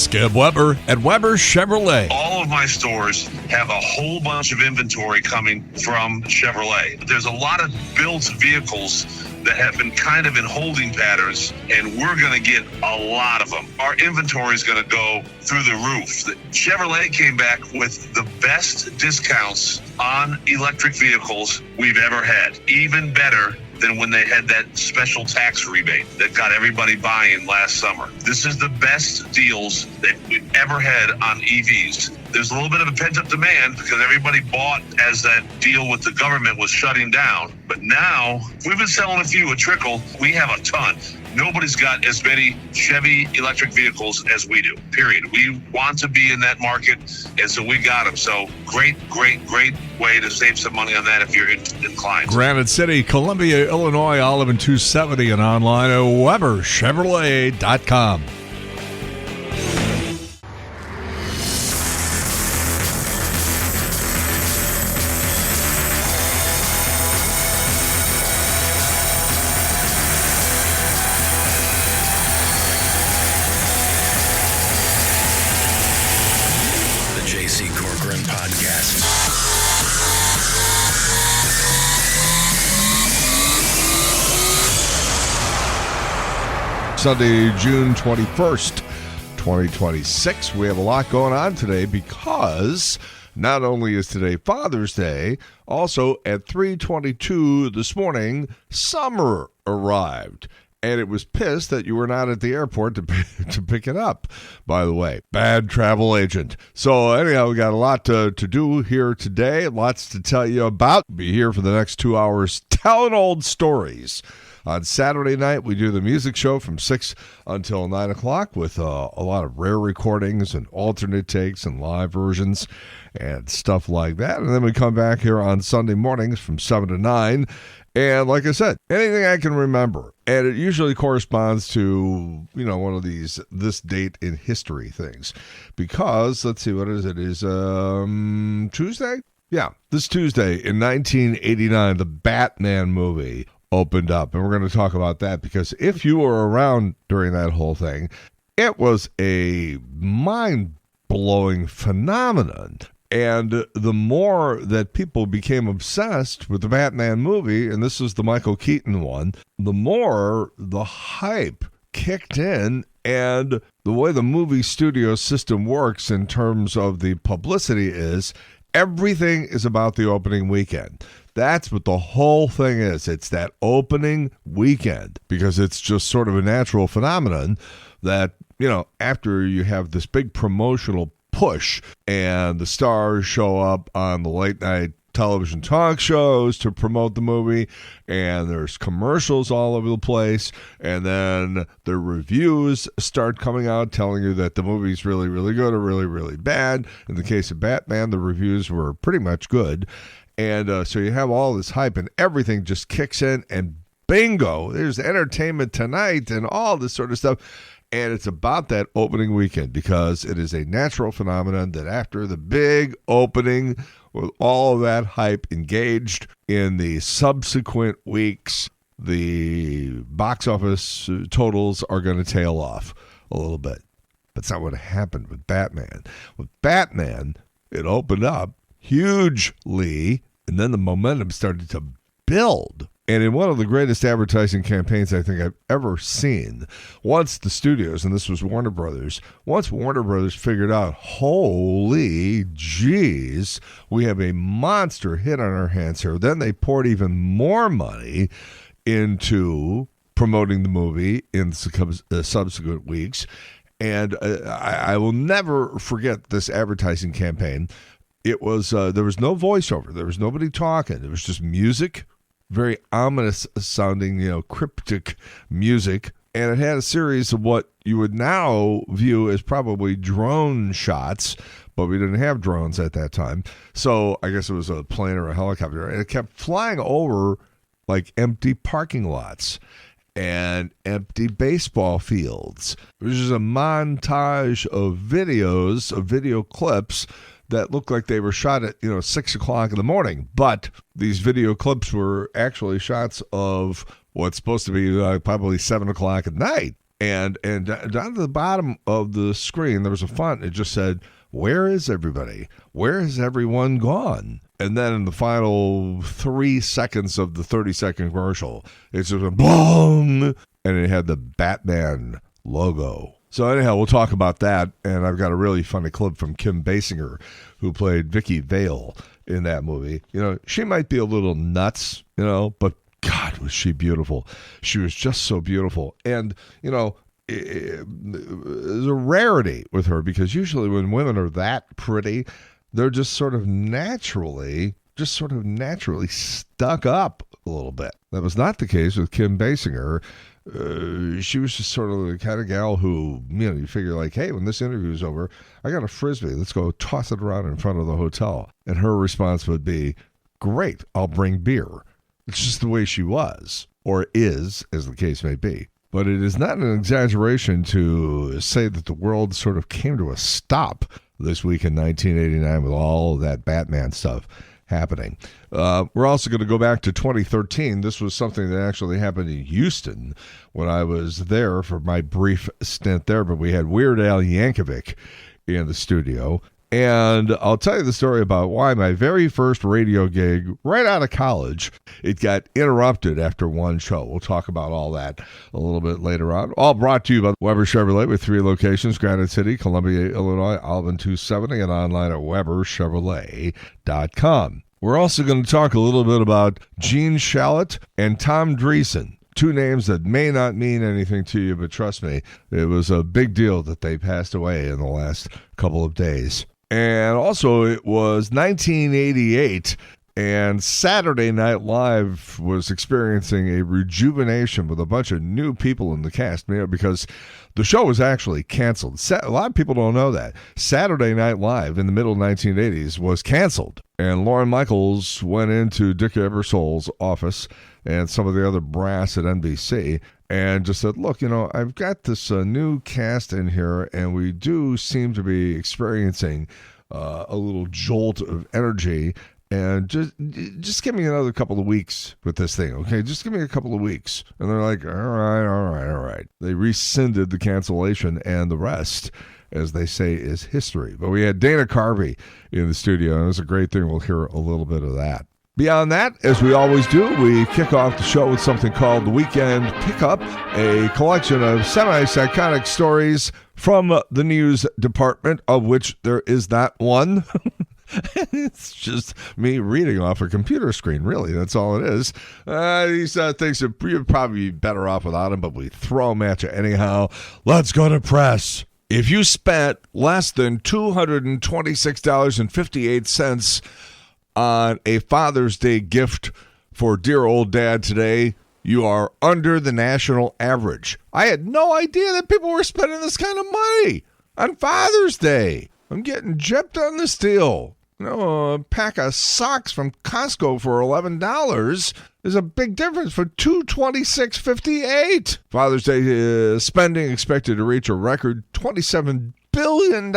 Skip Weber at Weber Chevrolet. All of my stores have a whole bunch of inventory coming from Chevrolet. There's a lot of built vehicles that have been kind of in holding patterns, and we're going to get a lot of them. Our inventory is going to go through the roof. Chevrolet came back with the best discounts on electric vehicles we've ever had. Even better than when they had that special tax rebate that got everybody buying last summer. This is the best deals that we've ever had on EVs. There's a little bit of a pent-up demand because everybody bought as that deal with the government was shutting down. But now, we've been selling a trickle. We have a ton. Nobody's got as many Chevy electric vehicles as we do, period. We want to be in that market, and so we got them. So great way to save some money on that if you're inclined. Granite City, Columbia, Illinois, Olive and 270, and online at WeberChevrolet.com. Sunday, June 21st, 2026. We have a lot going on today because not only is today Father's Day, also at 3:22 this morning, summer arrived. And it was pissed that you were not at the airport to pick it up, by the way. Bad travel agent. So anyhow, we got a lot to do here today. Lots to tell you about. Be here for the next 2 hours telling old stories. On Saturday night, we do the music show from 6 until 9 o'clock with a lot of rare recordings and alternate takes and live versions and stuff like that. And then we come back here on Sunday mornings from 7 to 9. And like I said, anything I can remember. And it usually corresponds to, one of these this date in history things. Because, let's see, what is it? It is Tuesday? Yeah, this Tuesday in 1989, the Batman movie opened up, and we're going to talk about that because if you were around during that whole thing, it was a mind-blowing phenomenon. And the more that people became obsessed with the Batman movie, and this is the Michael Keaton one, the more the hype kicked in. And the way the movie studio system works in terms of the publicity is everything is about the opening weekend. That's what the whole thing is. It's that opening weekend because it's just sort of a natural phenomenon that, after you have this big promotional push and the stars show up on the late night television talk shows to promote the movie, and there's commercials all over the place, and then the reviews start coming out telling you that the movie's really, really good or really, really bad. In the case of Batman, the reviews were pretty much good. And so you have all this hype and everything just kicks in and bingo, there's entertainment tonight and all this sort of stuff. And it's about that opening weekend because it is a natural phenomenon that after the big opening, with all of that hype engaged in the subsequent weeks, the box office totals are going to tail off a little bit. That's not what happened with Batman. With Batman, it opened up hugely, and then the momentum started to build. And in one of the greatest advertising campaigns I think I've ever seen, once the studios, and this was Warner Brothers, once Warner Brothers figured out, holy jeez, we have a monster hit on our hands here, then they poured even more money into promoting the movie in subsequent weeks. And I will never forget this advertising campaign. It was there was no voiceover. There was nobody talking. It was just music, very ominous sounding, cryptic music. And it had a series of what you would now view as probably drone shots, but we didn't have drones at that time. So I guess it was a plane or a helicopter. And it kept flying over like empty parking lots and empty baseball fields. It was just a montage of videos, of video clips that looked like they were shot at, 6 o'clock in the morning. But these video clips were actually shots of what's supposed to be probably 7 o'clock at night. And down at the bottom of the screen, there was a font. It just said, "Where is everybody? Where has everyone gone?" And then in the final 3 seconds of the 30-second commercial, it just went boom, and it had the Batman logo. So anyhow, we'll talk about that, and I've got a really funny clip from Kim Basinger, who played Vicky Vale in that movie. You know, she might be a little nuts, you know, but God, was she beautiful. She was just so beautiful. And, you know, there's a rarity with her, because usually when women are that pretty, they're just sort of naturally stuck up a little bit. That was not the case with Kim Basinger. She was just sort of the kind of gal who, you know, you figure like, hey, when this interview is over, I got a Frisbee. Let's go toss it around in front of the hotel. And her response would be, great, I'll bring beer. It's just the way she was, or is, as the case may be. But it is not an exaggeration to say that the world sort of came to a stop this week in 1989 with all of that Batman stuff happening. We're also going to go back to 2013. This was something that actually happened in Houston when I was there for my brief stint there. But we had Weird Al Yankovic in the studio. And I'll tell you the story about why my very first radio gig right out of college, it got interrupted after one show. We'll talk about all that a little bit later on. All brought to you by Weber Chevrolet with 3 locations, Granite City, Columbia, Illinois, Alvin 270, and online at WeberChevrolet.com. We're also going to talk a little bit about Gene Shalit and Tom Dreesen. 2 names that may not mean anything to you, but trust me, it was a big deal that they passed away in the last couple of days. And also, it was 1988, and Saturday Night Live was experiencing a rejuvenation with a bunch of new people in the cast, because the show was actually canceled. A lot of people don't know that. Saturday Night Live in the middle 1980s was canceled, and Lorne Michaels went into Dick Ebersol's office and some of the other brass at NBC and just said, look, you know, I've got this new cast in here, and we do seem to be experiencing a little jolt of energy, and just give me another couple of weeks with this thing, okay? Just give me a couple of weeks. And they're like, all right. They rescinded the cancellation, and the rest, as they say, is history. But we had Dana Carvey in the studio, and it was a great thing. We'll hear a little bit of that. Beyond that, as we always do, we kick off the show with something called The Weekend Pickup, a collection of semi-psychotic stories from the news department, of which there is not one. It's just me reading off a computer screen, really. That's all it is. These things you'd probably be better off without them, but we throw them at you anyhow. Let's go to press. If you spent less than $226.58 on a Father's Day gift for dear old dad today, you are under the national average. I had no idea that people were spending this kind of money on Father's Day. I'm getting gypped on this deal. You know, a pack of socks from Costco for $11 is a big difference for $226.58. Father's Day spending expected to reach a record $27 billion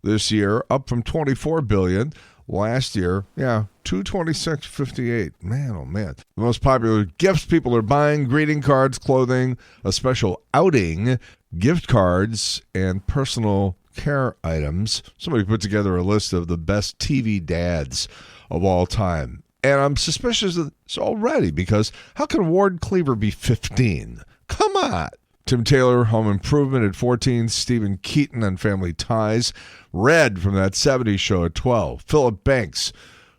this year, up from $24 billion last year. Yeah, $226.58. Man, oh man. The most popular gifts people are buying: greeting cards, clothing, a special outing, gift cards, and personal care items. Somebody put together a list of the best TV dads of all time. And I'm suspicious of this already, because how can Ward Cleaver be 15? Come on. Tim Taylor, Home Improvement at 14. Stephen Keaton on Family Ties. Red from That 70s Show at 12. Philip Banks,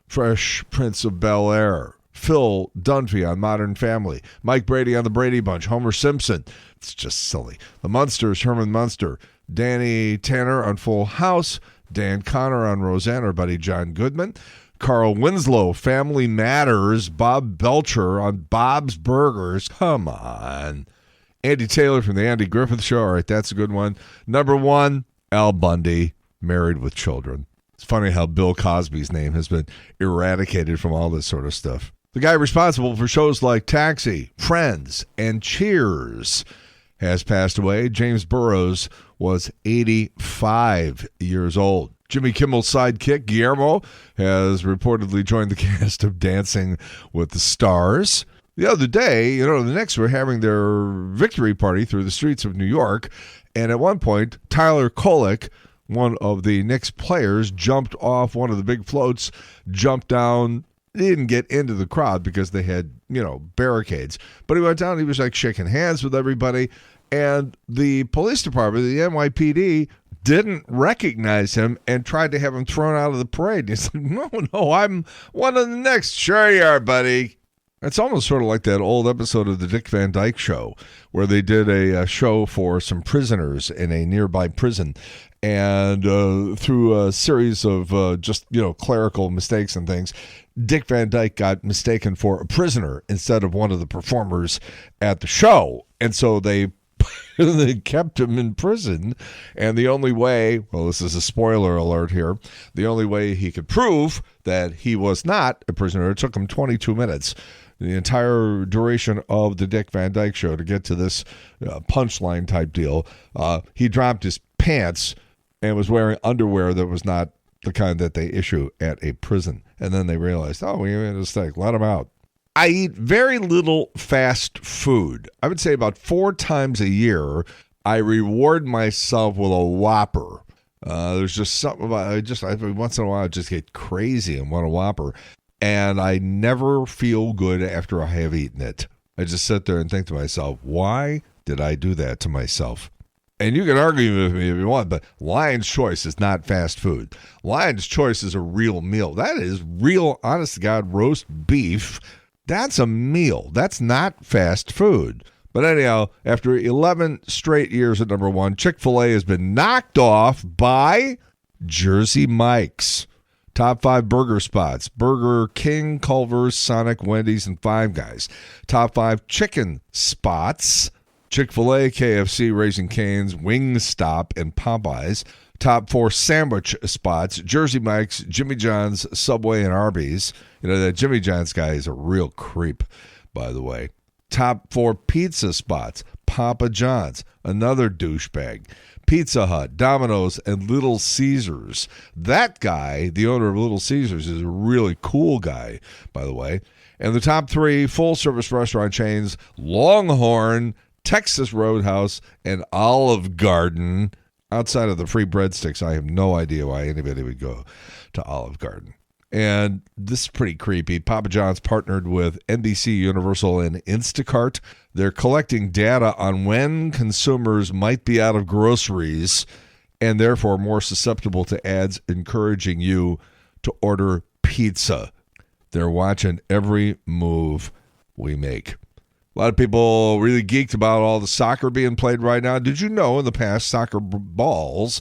Fresh Prince of Bel-Air. Phil Dunphy on Modern Family. Mike Brady on The Brady Bunch. Homer Simpson. It's just silly. The Munsters, Herman Munster. Danny Tanner on Full House. Dan Connor on Roseanne, our buddy John Goodman. Carl Winslow, Family Matters. Bob Belcher on Bob's Burgers. Come on. Andy Taylor from The Andy Griffith Show. All right, that's a good one. Number 1, Al Bundy, Married with Children. It's funny how Bill Cosby's name has been eradicated from all this sort of stuff. The guy responsible for shows like Taxi, Friends, and Cheers has passed away. James Burrows was 85 years old. Jimmy Kimmel's sidekick, Guillermo, has reportedly joined the cast of Dancing with the Stars. The other day, the Knicks were having their victory party through the streets of New York, and at one point, Tyler Kolek, one of the Knicks players, jumped off one of the big floats, jumped down. He didn't get into the crowd because they had, barricades. But he went down, he was like shaking hands with everybody, and the police department, the NYPD, didn't recognize him and tried to have him thrown out of the parade. And he's like, no, I'm one of the Knicks. Sure you are, buddy. It's almost sort of like that old episode of the Dick Van Dyke Show where they did a show for some prisoners in a nearby prison. And through a series of clerical mistakes and things, Dick Van Dyke got mistaken for a prisoner instead of one of the performers at the show. And so they kept him in prison. And the only way, well, this is a spoiler alert here, the only way he could prove that he was not a prisoner, it took him 22 minutes. The entire duration of the Dick Van Dyke Show to get to this punchline type deal. He dropped his pants and was wearing underwear that was not the kind that they issue at a prison. And then they realized, we made a mistake. Let him out. I eat very little fast food. I would say about 4 times a year, I reward myself with a Whopper. There's just something about every once in a while, I just get crazy and want a Whopper. And I never feel good after I have eaten it. I just sit there and think to myself, why did I do that to myself? And you can argue with me if you want, but Lion's Choice is not fast food. Lion's Choice is a real meal. That is real, honest to God, roast beef. That's a meal. That's not fast food. But anyhow, after 11 straight years at number 1, Chick-fil-A has been knocked off by Jersey Mike's. Top 5 burger spots: Burger King, Culver's, Sonic, Wendy's, and Five Guys. Top 5 chicken spots: Chick-fil-A, KFC, Raising Cane's, Wingstop, and Popeyes. Top 4 sandwich spots: Jersey Mike's, Jimmy John's, Subway, and Arby's. That Jimmy John's guy is a real creep, by the way. Top 4 pizza spots: Papa John's, another douchebag. Pizza Hut, Domino's, and Little Caesars. That guy, the owner of Little Caesars, is a really cool guy, by the way. And the top 3 full-service restaurant chains: Longhorn, Texas Roadhouse, and Olive Garden. Outside of the free breadsticks, I have no idea why anybody would go to Olive Garden. And this is pretty creepy. Papa John's partnered with NBC Universal and Instacart. They're collecting data on when consumers might be out of groceries and therefore more susceptible to ads encouraging you to order pizza. They're watching every move we make. A lot of people really geeked about all the soccer being played right now. Did you know in the past soccer balls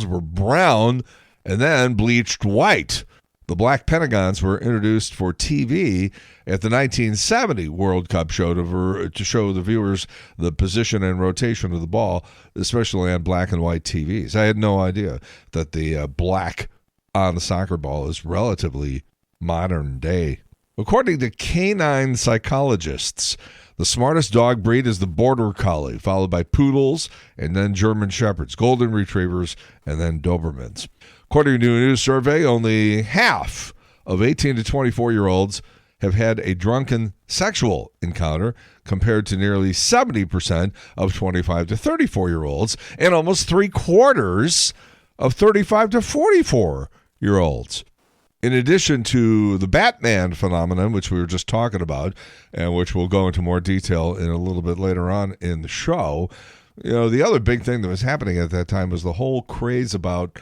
were brown and then bleached white? The black Pentagons were introduced for TV at the 1970 World Cup show to show the viewers the position and rotation of the ball, especially on black and white TVs. I had no idea that the black on the soccer ball is relatively modern day. According to canine psychologists, the smartest dog breed is the Border Collie, followed by Poodles, and then German Shepherds, Golden Retrievers, and then Dobermans. According to a new survey, only half of 18 to 24-year-olds have had a drunken sexual encounter, compared to nearly 70% of 25 to 34-year-olds, and almost 3/4 of 35 to 44-year-olds. In addition to the Batman phenomenon, which we were just talking about, and which we'll go into more detail in a little bit later on in the show, the other big thing that was happening at that time was the whole craze about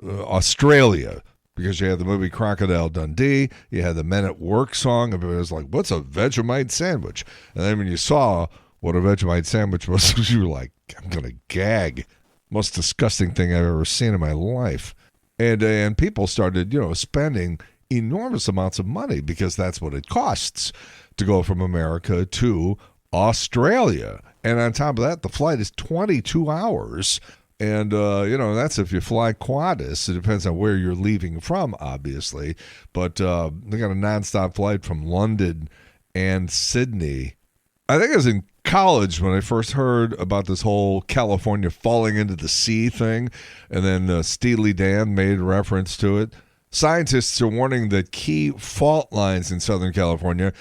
Australia, because you had the movie Crocodile Dundee, you had the Men at Work song, everybody was like, what's a Vegemite sandwich? And then when you saw what a Vegemite sandwich was, you were like, I'm going to gag. Most disgusting thing I've ever seen in my life. And people started, spending enormous amounts of money because that's what it costs to go from America to Australia. And on top of that, the flight is 22 hours. And, that's if you fly Qantas. It depends on where you're leaving from, obviously. But they got a nonstop flight from London and Sydney. I think I was in college when I first heard about this whole California falling into the sea thing. And then Steely Dan made reference to it. Scientists are warning that key fault lines in Southern California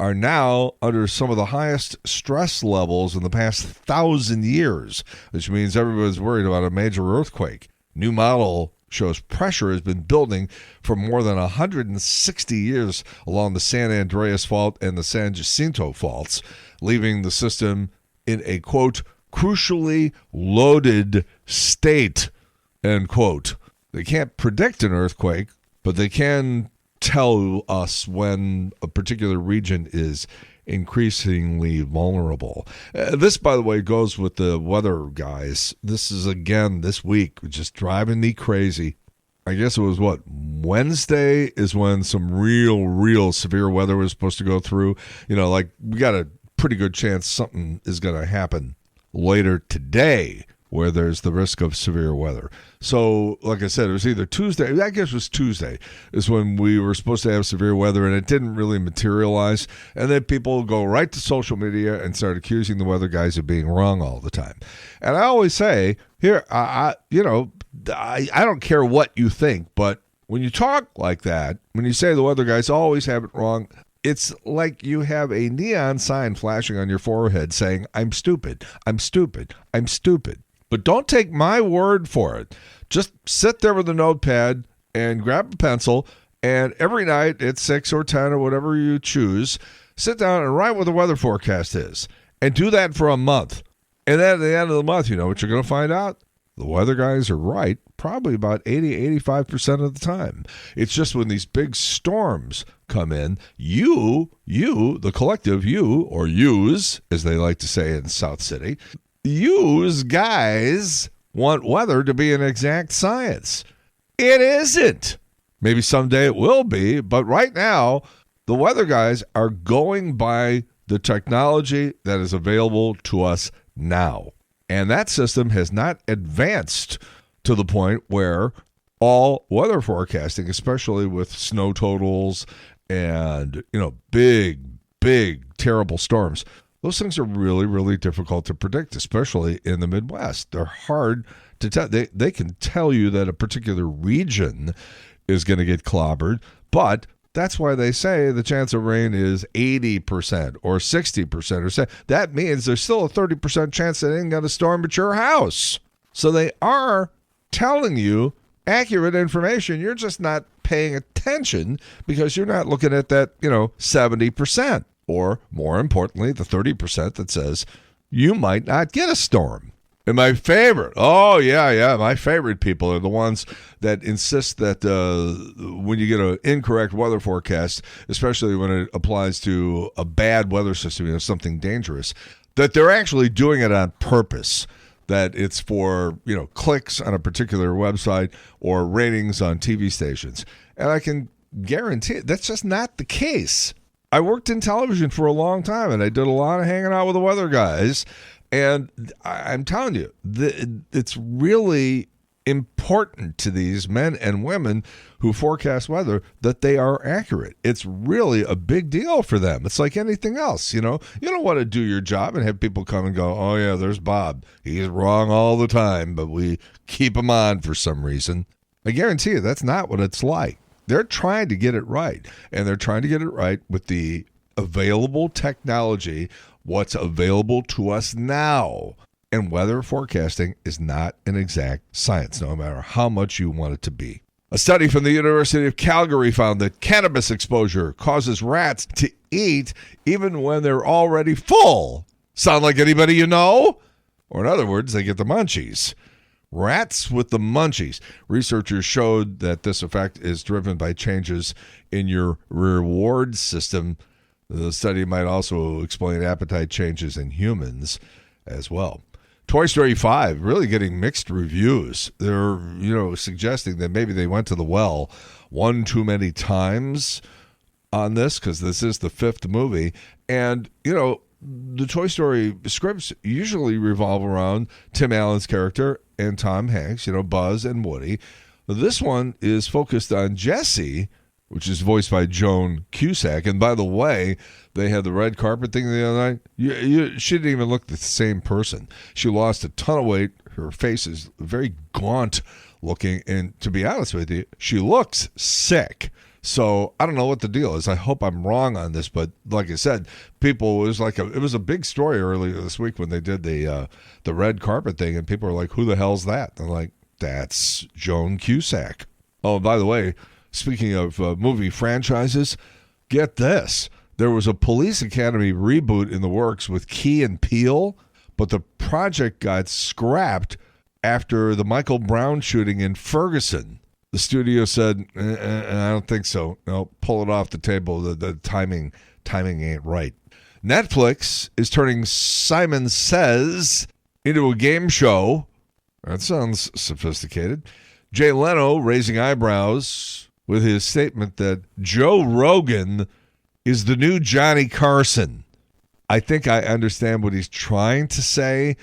are now under some of the highest stress levels in the past 1,000 years, which means everybody's worried about a major earthquake. New model shows pressure has been building for more than 160 years along the San Andreas Fault and the San Jacinto Faults, leaving the system in a, quote, crucially loaded state, end quote. They can't predict an earthquake, but they can tell us when a particular region is increasingly vulnerable. This, by the way, goes with the weather guys. This is, again, this week, just driving me crazy. I guess it was, Wednesday is when some real severe weather was supposed to go through. We got a pretty good chance something is going to happen later today where there's the risk of severe weather. So, like I said, it was either Tuesday, I guess it was Tuesday, is when we were supposed to have severe weather, and it didn't really materialize. And then people go right to social media and start accusing the weather guys of being wrong all the time. And I always say, here, I don't care what you think, but when you talk like that, when you say the weather guys always have it wrong, it's like you have a neon sign flashing on your forehead saying, I'm stupid, I'm stupid, I'm stupid. But don't take my word for it. Just sit there with a notepad and grab a pencil, and every night at 6 or 10 or whatever you choose, sit down and write what the weather forecast is. And do that for a month. And then at the end of the month, you know what you're going to find out? The weather guys are right probably about 85% of the time. It's just when these big storms come in, you, the collective, you, or yous, as they like to say in South City, yous guys want weather to be an exact science. It isn't. Maybe someday it will be, but right now, the weather guys are going by the technology that is available to us now. And that system has not advanced to the point where all weather forecasting, especially with snow totals and, big, terrible storms, those things are really, really difficult to predict, especially in the Midwest. They're hard to tell. They can tell you that a particular region is going to get clobbered, but that's why they say the chance of rain is 80% or 60% or so. That means there's still a 30% chance that it ain't going to storm at your house. So they are telling you accurate information. You're just not paying attention because you're not looking at that, 70%. Or, more importantly, the 30% that says you might not get a storm. And my favorite, my favorite people are the ones that insist that when you get an incorrect weather forecast, especially when it applies to a bad weather system, something dangerous, that they're actually doing it on purpose. That it's for, clicks on a particular website or ratings on TV stations. And I can guarantee that's just not the case. I worked in television for a long time, and I did a lot of hanging out with the weather guys. And I'm telling you, it's really important to these men and women who forecast weather that they are accurate. It's really a big deal for them. It's like anything else, You don't want to do your job and have people come and go, oh, yeah, there's Bob. He's wrong all the time, but we keep him on for some reason. I guarantee you that's not what it's like. They're trying to get it right, and they're trying to get it right with the available technology, what's available to us now. And weather forecasting is not an exact science, no matter how much you want it to be. A study from the University of Calgary found that cannabis exposure causes rats to eat even when they're already full. Sound like anybody you know? Or in other words, they get the munchies. Rats with the munchies. Researchers showed that this effect is driven by changes in your reward system. The study might also explain appetite changes in humans as well. Toy Story 5 really getting mixed reviews. They're, suggesting that maybe they went to the well one too many times on this because this is the 5th movie. And, the Toy Story scripts usually revolve around Tim Allen's character and Tom Hanks, Buzz and Woody. This one is focused on Jessie, which is voiced by Joan Cusack. And by the way, they had the red carpet thing the other night. She didn't even look the same person. She lost a ton of weight. Her face is very gaunt looking. And to be honest with you, she looks sick. So I don't know what the deal is. I hope I'm wrong on this, but like I said, it was a big story earlier this week when they did the red carpet thing, and people were like, "Who the hell's that?" And I'm like, "That's Joan Cusack." Oh, by the way, speaking of movie franchises, get this: there was a Police Academy reboot in the works with Key and Peele, but the project got scrapped after the Michael Brown shooting in Ferguson. The studio said, I don't think so. No, pull it off the table. The timing ain't right. Netflix is turning Simon Says into a game show. That sounds sophisticated. Jay Leno raising eyebrows with his statement that Joe Rogan is the new Johnny Carson. I think I understand what he's trying to say,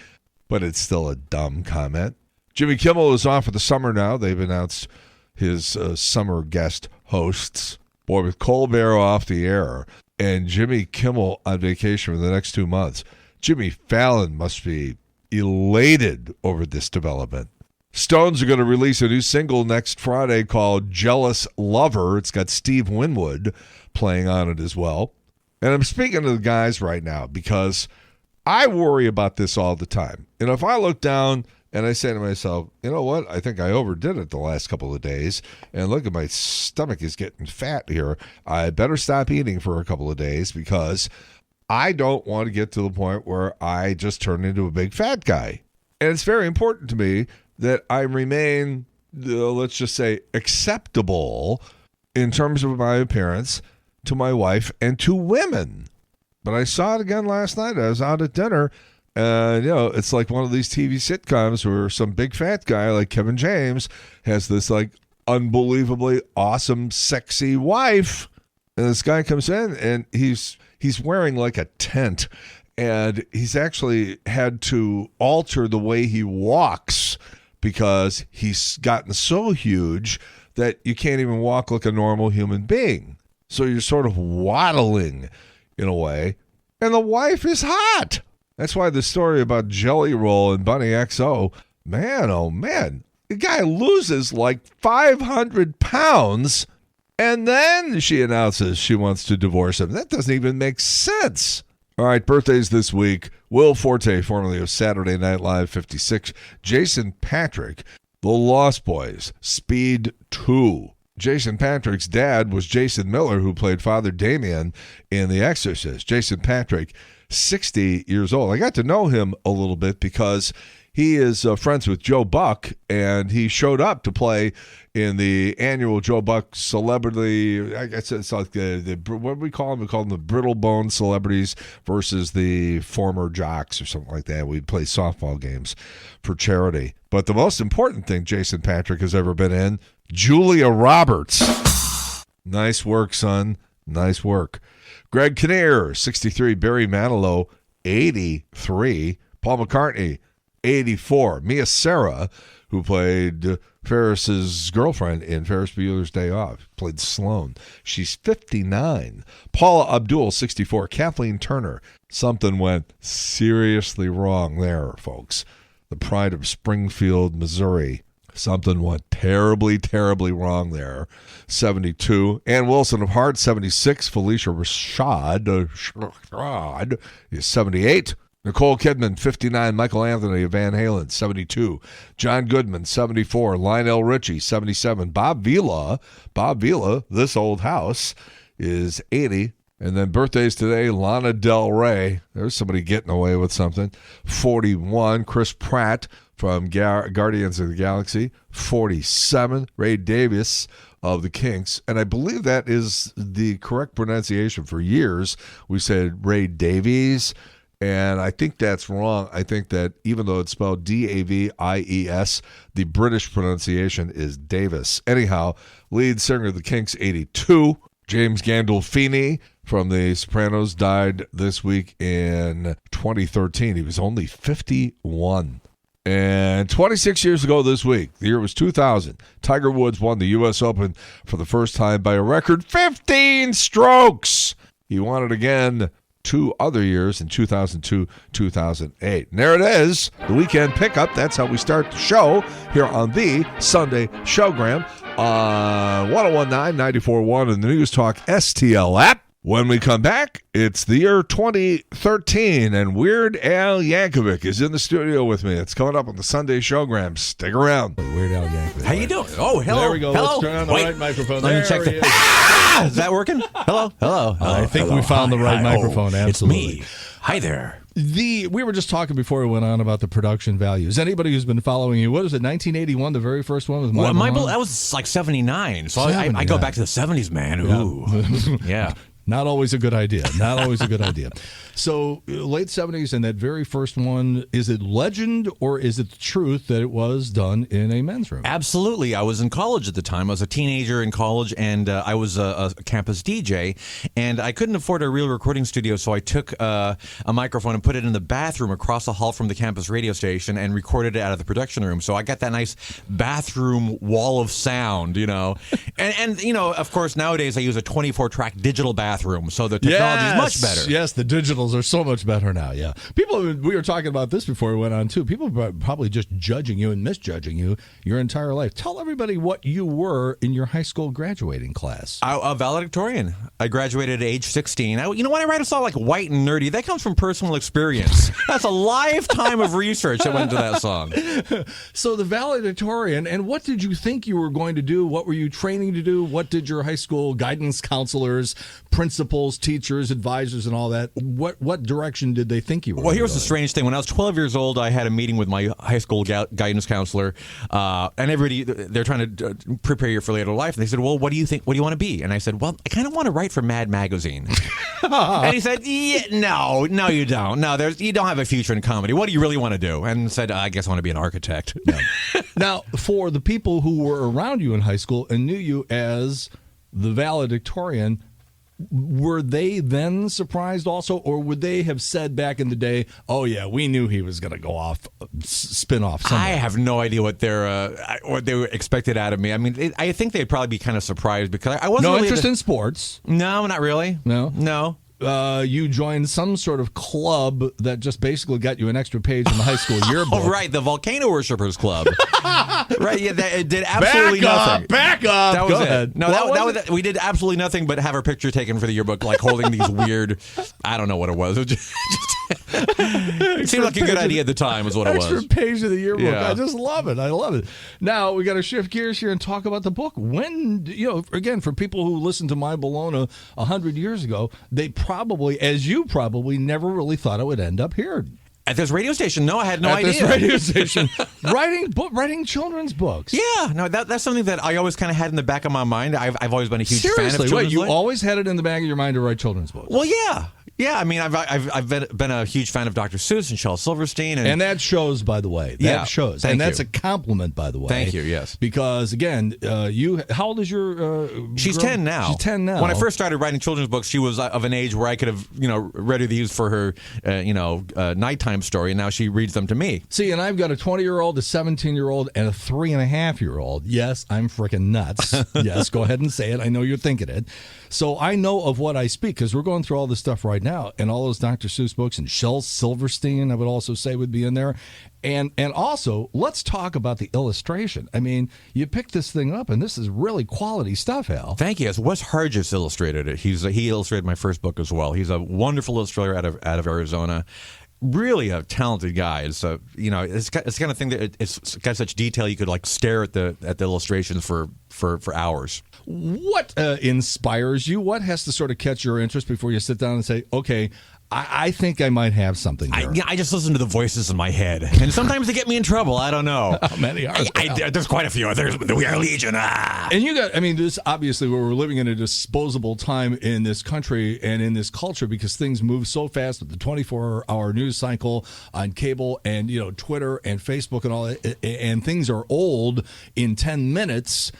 but it's still a dumb comment. Jimmy Kimmel is off for the summer now. They've announced his summer guest hosts. Boy, with Colbert off the air and Jimmy Kimmel on vacation for the next 2 months, Jimmy Fallon must be elated over this development. Stones are going to release a new single next Friday called Jealous Lover. It's got Steve Winwood playing on it as well. And I'm speaking to the guys right now because I worry about this all the time. And if I look down and I say to myself, you know what? I think I overdid it the last couple of days. And look at my stomach is getting fat here. I better stop eating for a couple of days because I don't want to get to the point where I just turn into a big fat guy. And it's very important to me that I remain, let's just say, acceptable in terms of my appearance to my wife and to women. But I saw it again last night. I was out at dinner. And, it's like one of these TV sitcoms where some big fat guy like Kevin James has this, like, unbelievably awesome, sexy wife. And this guy comes in, and he's wearing, like, a tent. And he's actually had to alter the way he walks because he's gotten so huge that you can't even walk like a normal human being. So you're sort of waddling in a way. And the wife is hot. That's why the story about Jelly Roll and Bunny XO, man, oh man, the guy loses like 500 pounds and then she announces she wants to divorce him. That doesn't even make sense. All right, birthdays this week. Will Forte, formerly of Saturday Night Live, 56. Jason Patric, The Lost Boys, Speed 2. Jason Patric's dad was Jason Miller, who played Father Damien in The Exorcist. Jason Patric, 60 years old. I got to know him a little bit because he is friends with Joe Buck, and he showed up to play in the annual Joe Buck Celebrity. I guess it's like the what do we call them? We call them the Brittle Bone Celebrities versus the Former Jocks or something like that. We'd play softball games for charity. But the most important thing Jason Patric has ever been in, Julia Roberts. Nice work, son. Nice work. Greg Kinnear, 63. Barry Manilow, 83. Paul McCartney, 84. Mia Sara, who played Ferris's girlfriend in Ferris Bueller's Day Off, played Sloane. She's 59. Paula Abdul, 64. Kathleen Turner. Something went seriously wrong there, folks. The pride of Springfield, Missouri. Something went terribly, terribly wrong there. 72. Ann Wilson of Heart, 76. Felicia Rashad is 78. Nicole Kidman, 59. Michael Anthony of Van Halen, 72. John Goodman, 74. Lionel Richie, 77. Bob Vila, This Old House, is 80. And then birthdays today, Lana Del Rey. There's somebody getting away with something. 41. Chris Pratt from Guardians of the Galaxy, 47. Ray Davies of the Kinks. And I believe that is the correct pronunciation. For years, we said Ray Davies. And I think that's wrong. I think that even though it's spelled Davies, the British pronunciation is Davis. Anyhow, lead singer of the Kinks, 82. James Gandolfini from The Sopranos died this week in 2013. He was only 51. And 26 years ago this week, the year was 2000, Tiger Woods won the U.S. Open for the first time by a record 15 strokes. He won it again 2 other years in 2002, 2008. And there it is, the weekend pickup. That's how we start the show here on the Sunday Showgram. 1019, 94.1 and the News Talk STL app. When we come back, it's the year 2013, and Weird Al Yankovic is in the studio with me. It's coming up on the Sunday Showgram. Stick around. Weird Al Yankovic. How you doing? Oh, hello. There we go. Hello. Let's turn on the right microphone. Let there me check he the. is. Is that working? Hello. I think we found the right microphone. Absolutely. It's me. Hi there. We were just talking before we went on about the production values. Anybody who's been following you, what was it, 1981, the very first one with Well, Mile that was like 79. So I 79. go back to the 70s, man. Ooh. Yeah. Not always a good idea. Not always a good idea. So late 70s, and that very first one, is it legend or is it the truth that it was done in a men's room? Absolutely. I was in college at the time. I was a teenager in college, and I was a campus DJ, and I couldn't afford a real recording studio, so I took a microphone and put it in the bathroom across the hall from the campus radio station and recorded it out of the production room. So I got that nice bathroom wall of sound, And of course, nowadays I use a 24-track digital bathroom, so the technology is much better. Yes, the digitals are so much better now, yeah. We were talking about this before we went on, too. People are probably just judging you and misjudging you your entire life. Tell everybody what you were in your high school graduating class. A valedictorian. I graduated at age 16. When I write a song like White and Nerdy, that comes from personal experience. That's a lifetime of research that went into that song. So the valedictorian, and what did you think you were going to do? What were you training to do? What did your high school guidance counselors, principals, teachers, advisors, and all that, what direction did they think you were? Well, here's the strange thing. When I was 12 years old, I had a meeting with my high school guidance counselor, and everybody, they're trying to prepare you for later life. And they said, well, what do you think? What do you want to be? And I said, well, I kind of want to write for Mad Magazine. And he said, no, you don't. No, you don't have a future in comedy. What do you really want to do? And said, I guess I want to be an architect. Yeah. Now, for the people who were around you in high school and knew you as the valedictorian, were they then surprised also, or would they have said back in the day, oh, yeah, we knew he was going to go off, spin off somewhere? I have no idea what they were expected out of me. I mean, I think they'd probably be kind of surprised because I wasn't really interest in sports? No, not really. No. You joined some sort of club that just basically got you an extra page in the high school yearbook. Oh, right, the Volcano Worshippers Club. Right, yeah, it did absolutely nothing. Back up. That was Go it. ahead. No, we did absolutely nothing but have our picture taken for the yearbook, like holding these weird, I don't know what it was. It seemed like a good idea at the time is what it was. Extra page of the yearbook. Yeah. I just love it. I love it. Now, we got to shift gears here and talk about the book. When, again, for people who listened to My Bologna 100 years ago, they probably, as you probably, never really thought it would end up here. At this radio station? No, I had no idea. At this radio station, writing children's books. Yeah, no, that's something that I always kind of had in the back of my mind. I've always been a huge fan of Seriously, children's you lit. always had it in the back of your mind to write children's books? Well, yeah. I mean, I've been a huge fan of Dr. Seuss and Shel Silverstein, and that shows, by the way. That shows, and that's a compliment, by the way. Thank you. Yes, because again, how old is your? She's girl? 10 now. She's 10 now. When I first started writing children's books, she was of an age where I could have read her these for her nighttime story, and now she reads them to me. See, and I've got a 20-year-old, a 17-year-old, and a 3.5-year-old. Yes, I'm freaking nuts. Yes, go ahead and say it. I know you're thinking it. So I know of what I speak because we're going through all this stuff right now, and all those Dr. Seuss books, and Shel Silverstein, I would also say, would be in there. And also, let's talk about the illustration. I mean, you picked this thing up, and this is really quality stuff, Al. Thank you. Yes, Wes Hargis illustrated it. He illustrated my first book as well. He's a wonderful illustrator out of Arizona. Really a talented guy. It's it's the kind of thing that it's got such detail you could like stare at the illustrations for hours. What inspires you? What has to sort of catch your interest before you sit down and say, okay, I think I might have something there? I just listen to the voices in my head, and sometimes they get me in trouble. I don't know. How many are there? There's quite a few. We are legion. And this obviously, we're living in a disposable time in this country and in this culture because things move so fast with the 24-hour news cycle on cable and Twitter and Facebook and all that, and things are old in 10 minutes.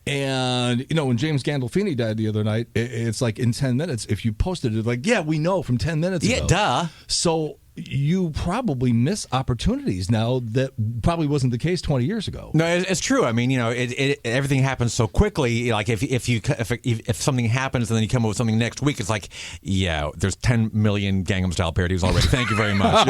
And, when James Gandolfini died the other night, it's like in 10 minutes, if you posted it, like, yeah, we know from 10 minutes ago. Yeah, duh. So you probably miss opportunities now that probably wasn't the case 20 years ago. No, it's true. I mean, everything happens so quickly. Like if something happens and then you come up with something next week, it's like, yeah, there's 10 million Gangnam Style parodies already. Thank you very much.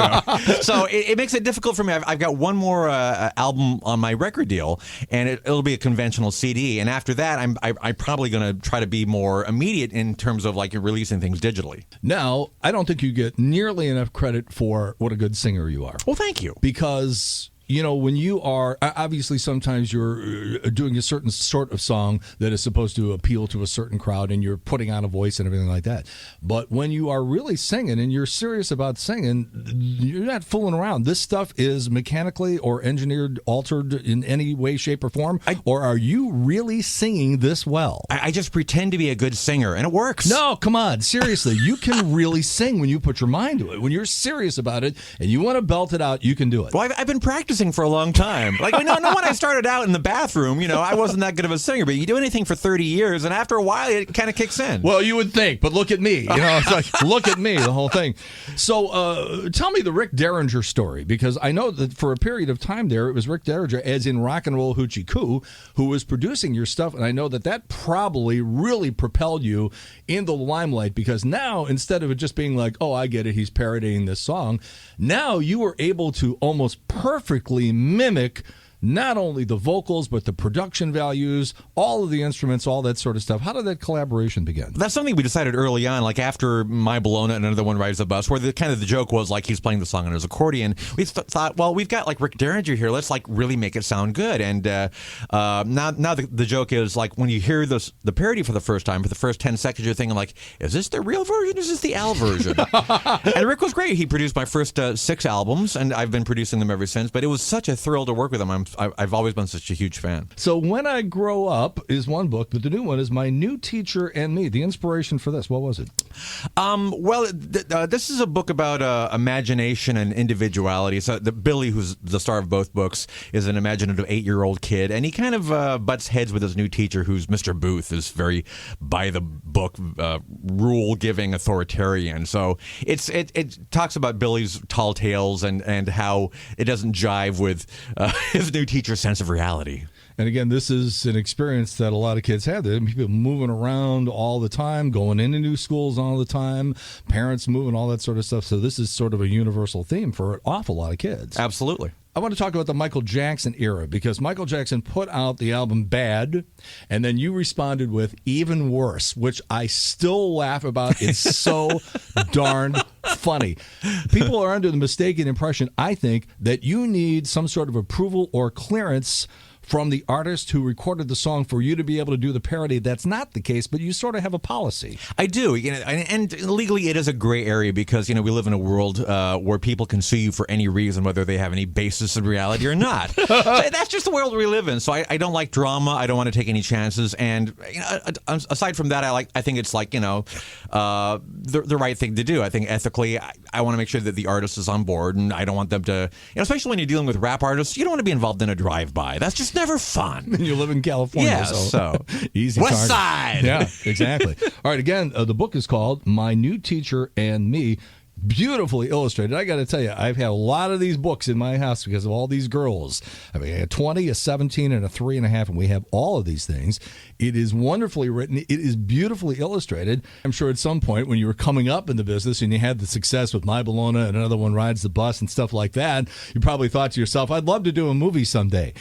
So it makes it difficult for me. I've got one more album on my record deal, and it'll be a conventional CD. And after that, I'm probably going to try to be more immediate in terms of like releasing things digitally. Now, I don't think you get nearly enough credit for what a good singer you are. Well, thank you. Because, when you are, obviously sometimes you're doing a certain sort of song that is supposed to appeal to a certain crowd and you're putting on a voice and everything like that. But when you are really singing and you're serious about singing, you're not fooling around. This stuff is mechanically or engineered, altered in any way, shape, or form. Or are you really singing this well? I just pretend to be a good singer and it works. No, come on. Seriously, you can really sing when you put your mind to it. When you're serious about it and you want to belt it out, you can do it. Well, I've been practicing for a long time. Like, no, when I started out in the bathroom, I wasn't that good of a singer, but you do anything for 30 years, and after a while, it kind of kicks in. Well, you would think, but look at me. It's like, look at me, the whole thing. So tell me the Rick Derringer story, because I know that for a period of time there, it was Rick Derringer, as in Rock and Roll Hoochie Coo, who was producing your stuff, and I know that probably really propelled you in the limelight, because now, instead of it just being like, oh, I get it, he's parodying this song, now you were able to almost perfectly mimic not only the vocals, but the production values, all of the instruments, all that sort of stuff. How did that collaboration begin? That's something we decided early on, like after My Bologna and Another One Rides the Bus, where the joke was like he's playing the song on his accordion. We thought, well, we've got like Rick Derringer here. Let's like really make it sound good. And now the joke is like when you hear the parody for the first time, for the first 10 seconds, you're thinking like, is this the real version? Is this the Al version? And Rick was great. He produced my first 6 albums, and I've been producing them ever since. But it was such a thrill to work with him. I've always been such a huge fan. So When I Grow Up is one book, but the new one is My New Teacher and Me. The inspiration for this, what was it? This is a book about imagination and individuality. So Billy, who's the star of both books, is an imaginative 8-year-old kid, and he kind of butts heads with his new teacher, who's Mr. Booth, is very by-the-book, rule-giving authoritarian. So it talks about Billy's tall tales and how it doesn't jive with his new teacher's sense of reality. And again, this is an experience that a lot of kids have. There are people moving around all the time, going into new schools all the time, parents moving, all that sort of stuff. So this is sort of a universal theme for an awful lot of kids. Absolutely. I want to talk about the Michael Jackson era, because Michael Jackson put out the album Bad, and then you responded with Even Worse, which I still laugh about. It's so darn funny. People are under the mistaken impression, I think, that you need some sort of approval or clearance from the artist who recorded the song for you to be able to do the parody. That's not the case, but you sort of have a policy. I do, and legally it is a gray area, because we live in a world where people can sue you for any reason, whether they have any basis in reality or not. So that's just the world we live in. So I don't like drama. I don't want to take any chances. And aside from that, I think it's like the right thing to do. I think ethically, I want to make sure that the artist is on board, and I don't want them to, especially when you're dealing with rap artists, you don't want to be involved in a drive-by. That's just never fun. And you live in California, yeah, so easy. West target. Side. Yeah, exactly. All right, again, the book is called My New Teacher and Me. Beautifully illustrated. I got to tell you, I've had a lot of these books in my house because of all these girls. I mean, a 20, a 17, and a 3.5, and we have all of these things. It is wonderfully written. It is beautifully illustrated. I'm sure at some point when you were coming up in the business and you had the success with My Bologna and Another One Rides the Bus and stuff like that, you probably thought to yourself, I'd love to do a movie someday.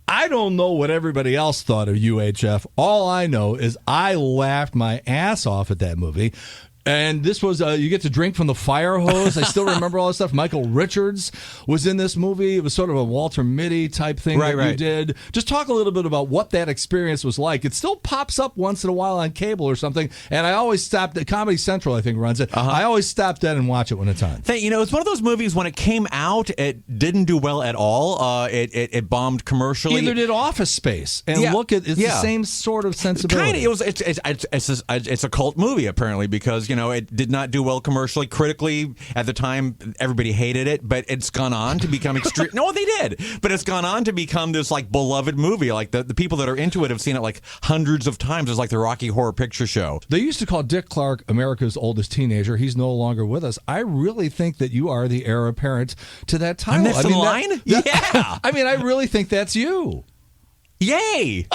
I don't know what everybody else thought of UHF. All I know is I laughed my ass off at that movie. And this was, you get to drink from the fire hose. I still remember all this stuff. Michael Richards was in this movie. It was sort of a Walter Mitty type thing you did. Just talk a little bit about what that experience was like. It still pops up once in a while on cable or something. And I always stopped at Comedy Central, I think, runs it. I always stopped at and watch it when it's on. It's one of those movies when it came out, it didn't do well at all. It bombed commercially. Neither did Office Space. And look, it's the same sort of sensibility. Kind of. It's a cult movie, apparently, because You know, it did not do well commercially. Critically, at the time, everybody hated it, but it's gone on to become extreme. No, they did. But it's gone on to become this, like, beloved movie. Like, the people that are into it have seen it, like, hundreds of times. It's like the Rocky Horror Picture Show. They used to call Dick Clark America's oldest teenager. He's no longer with us. I really think that you are the heir apparent to that title. I'm next in line? Yeah. I mean, I really think that's you. Yay!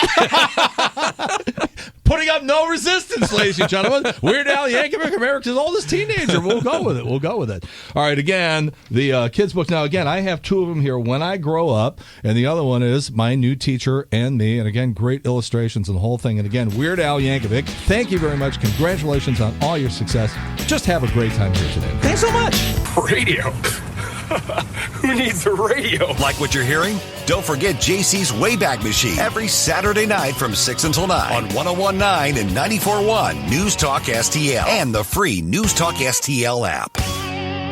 Putting up no resistance, ladies and gentlemen. Weird Al Yankovic, America's oldest teenager. We'll go with it. We'll go with it. All right, again, the kids' book. Now, again, I have two of them here, When I Grow Up, and the other one is My New Teacher and Me. And again, great illustrations and the whole thing. And again, Weird Al Yankovic, thank you very much. Congratulations on all your success. Just have a great time here today. Thanks so much. Radio? Who needs a radio? Like what you're hearing? Don't forget JC's Wayback Machine every Saturday night from 6 until 9 on 101.9 and 94.1 News Talk STL and the free News Talk STL app.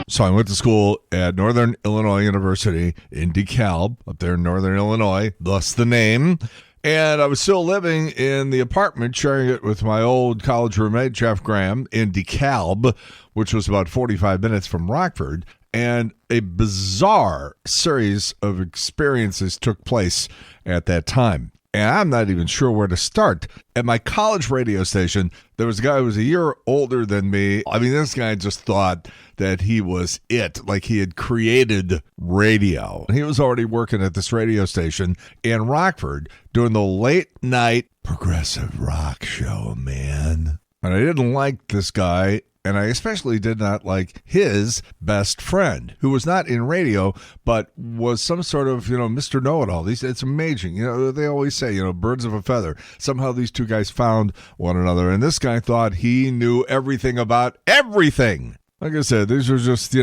So I went to school at Northern Illinois University in DeKalb, up there in Northern Illinois, thus the name. And I was still living in the apartment, sharing it with my old college roommate, Jeff Graham, in DeKalb, which was about 45 minutes from Rockford. And a bizarre series of experiences took place at that time. And I'm not even sure where to start. At my college radio station, there was a guy who was a year older than me. I mean, this guy just thought that he was it, like he had created radio. He was already working at this radio station in Rockford doing the late night progressive rock show, man. And I didn't like this guy. And I especially did not like his best friend, who was not in radio, but was some sort of, Mr. Know-It-All. It's amazing. They always say, birds of a feather. Somehow these two guys found one another. And this guy thought he knew everything about everything. Like I said, these are just,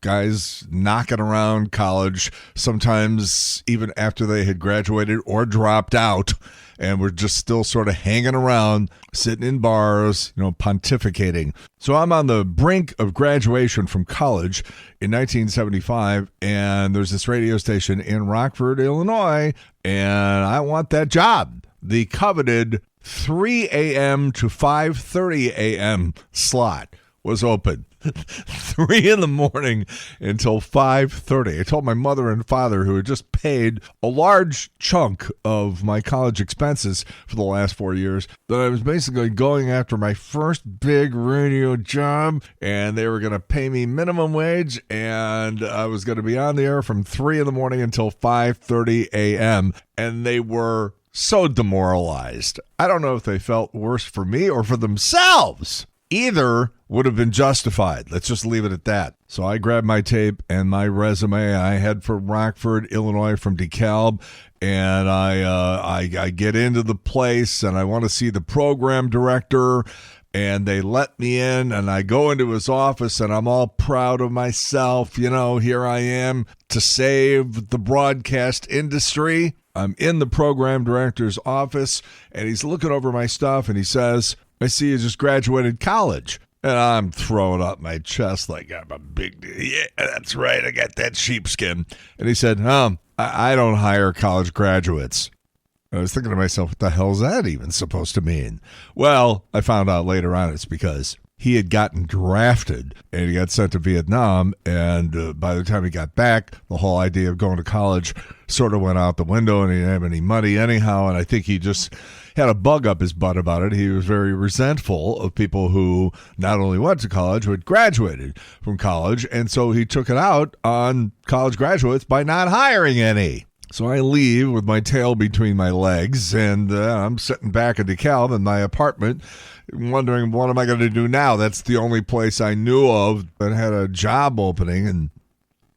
guys knocking around college, sometimes even after they had graduated or dropped out, and were just still sort of hanging around, sitting in bars, pontificating. So I'm on the brink of graduation from college in 1975, and there's this radio station in Rockford, Illinois, and I want that job. The coveted 3 a.m. to 5:30 a.m. slot was open. 3 in the morning until 5:30. I told my mother and father, who had just paid a large chunk of my college expenses for the last 4 years, that I was basically going after my first big radio job, and they were going to pay me minimum wage, and I was going to be on the air from 3 in the morning until 5:30 a.m., and they were so demoralized. I don't know if they felt worse for me or for themselves. Either would have been justified. Let's just leave it at that. So I grabbed my tape and my resume. I head for Rockford, Illinois from DeKalb, and I get into the place, and I want to see the program director, and they let me in, and I go into his office, and I'm all proud of myself. Here I am to save the broadcast industry. I'm in the program director's office, and he's looking over my stuff, and he says, I see you just graduated college. And I'm throwing up my chest like I'm a big deal. Yeah, that's right. I got that sheepskin. And he said, I don't hire college graduates. I was thinking to myself, what the hell is that even supposed to mean? Well, I found out later on it's because he had gotten drafted and he got sent to Vietnam. And by the time he got back, the whole idea of going to college sort of went out the window, and he didn't have any money anyhow. And I think he just had a bug up his butt about it. He was very resentful of people who not only went to college, but graduated from college. And so he took it out on college graduates by not hiring any. So I leave with my tail between my legs, and I'm sitting back in DeKalb in my apartment, wondering, what am I going to do now? That's the only place I knew of that had a job opening, and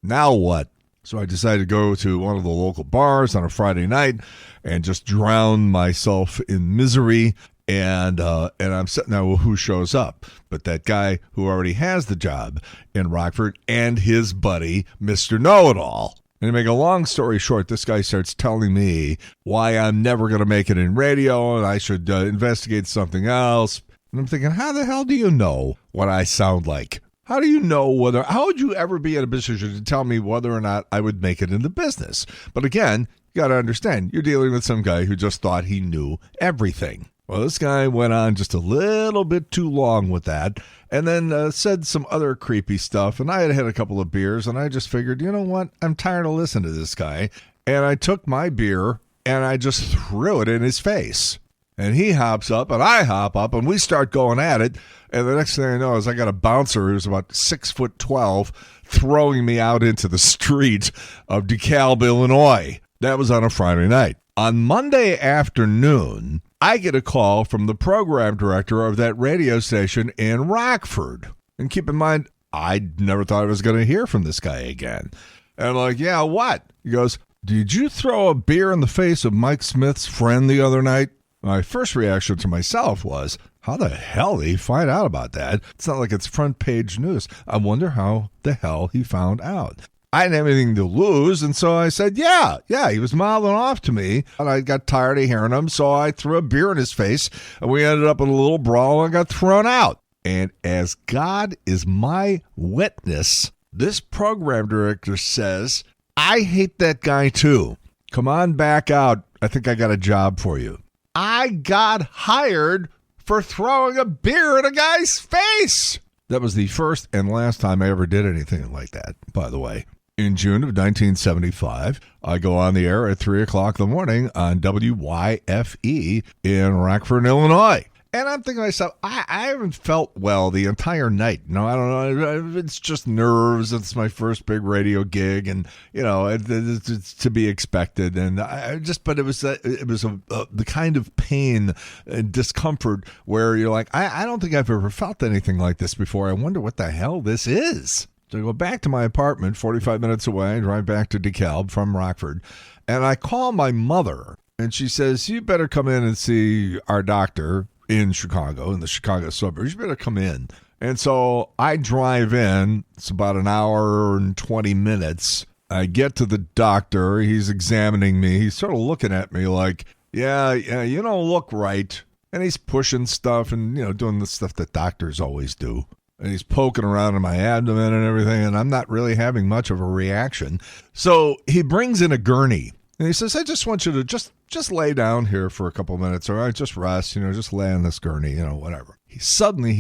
now what? So I decided to go to one of the local bars on a Friday night and just drown myself in misery. And I'm sitting there, well, who shows up? But that guy who already has the job in Rockford and his buddy, Mr. Know-It-All. And to make a long story short, this guy starts telling me why I'm never going to make it in radio and I should investigate something else. And I'm thinking, how the hell do you know what I sound like? How do you know how would you ever be in a position to tell me whether or not I would make it in the business? But again, you got to understand, you're dealing with some guy who just thought he knew everything. Well, this guy went on just a little bit too long with that and then said some other creepy stuff. And I had had a couple of beers and I just figured, you know what? I'm tired of listening to this guy. And I took my beer and I just threw it in his face. And he hops up and I hop up and we start going at it. And the next thing I know is I got a bouncer who's about 6'12" throwing me out into the street of DeKalb, Illinois. That was on a Friday night. On Monday afternoon, I get a call from the program director of that radio station in Rockford. And keep in mind, I never thought I was going to hear from this guy again. And I'm like, yeah, what? He goes, did you throw a beer in the face of Mike Smith's friend the other night? My first reaction to myself was, how the hell did he find out about that? It's not like it's front page news. I wonder how the hell he found out. I didn't have anything to lose, and so I said, yeah, he was mouthing off to me, and I got tired of hearing him, so I threw a beer in his face, and we ended up in a little brawl, and I got thrown out. And as God is my witness, this program director says, I hate that guy too. Come on back out. I think I got a job for you. I got hired for throwing a beer in a guy's face. That was the first and last time I ever did anything like that, by the way. In June of 1975, I go on the air at 3 o'clock in the morning on WYFE in Rockford, Illinois. And I'm thinking to myself, I haven't felt well the entire night. No, I don't know. It's just nerves. It's my first big radio gig, and it's to be expected. And but it was the kind of pain and discomfort where you're like, I don't think I've ever felt anything like this before. I wonder what the hell this is. So I go back to my apartment, 45 minutes away, drive back to DeKalb from Rockford, and I call my mother, and she says, you better come in and see our doctor in Chicago, in the Chicago suburbs. You better come in. And so I drive in. It's about an hour and 20 minutes. I get to the doctor. He's examining me. He's sort of looking at me like, yeah, you don't look right. And he's pushing stuff and, doing the stuff that doctors always do. And he's poking around in my abdomen and everything, and I'm not really having much of a reaction. So he brings in a gurney. And he says, I just want you to just lay down here for a couple minutes, all right? Just rest, just lay on this gurney, whatever. He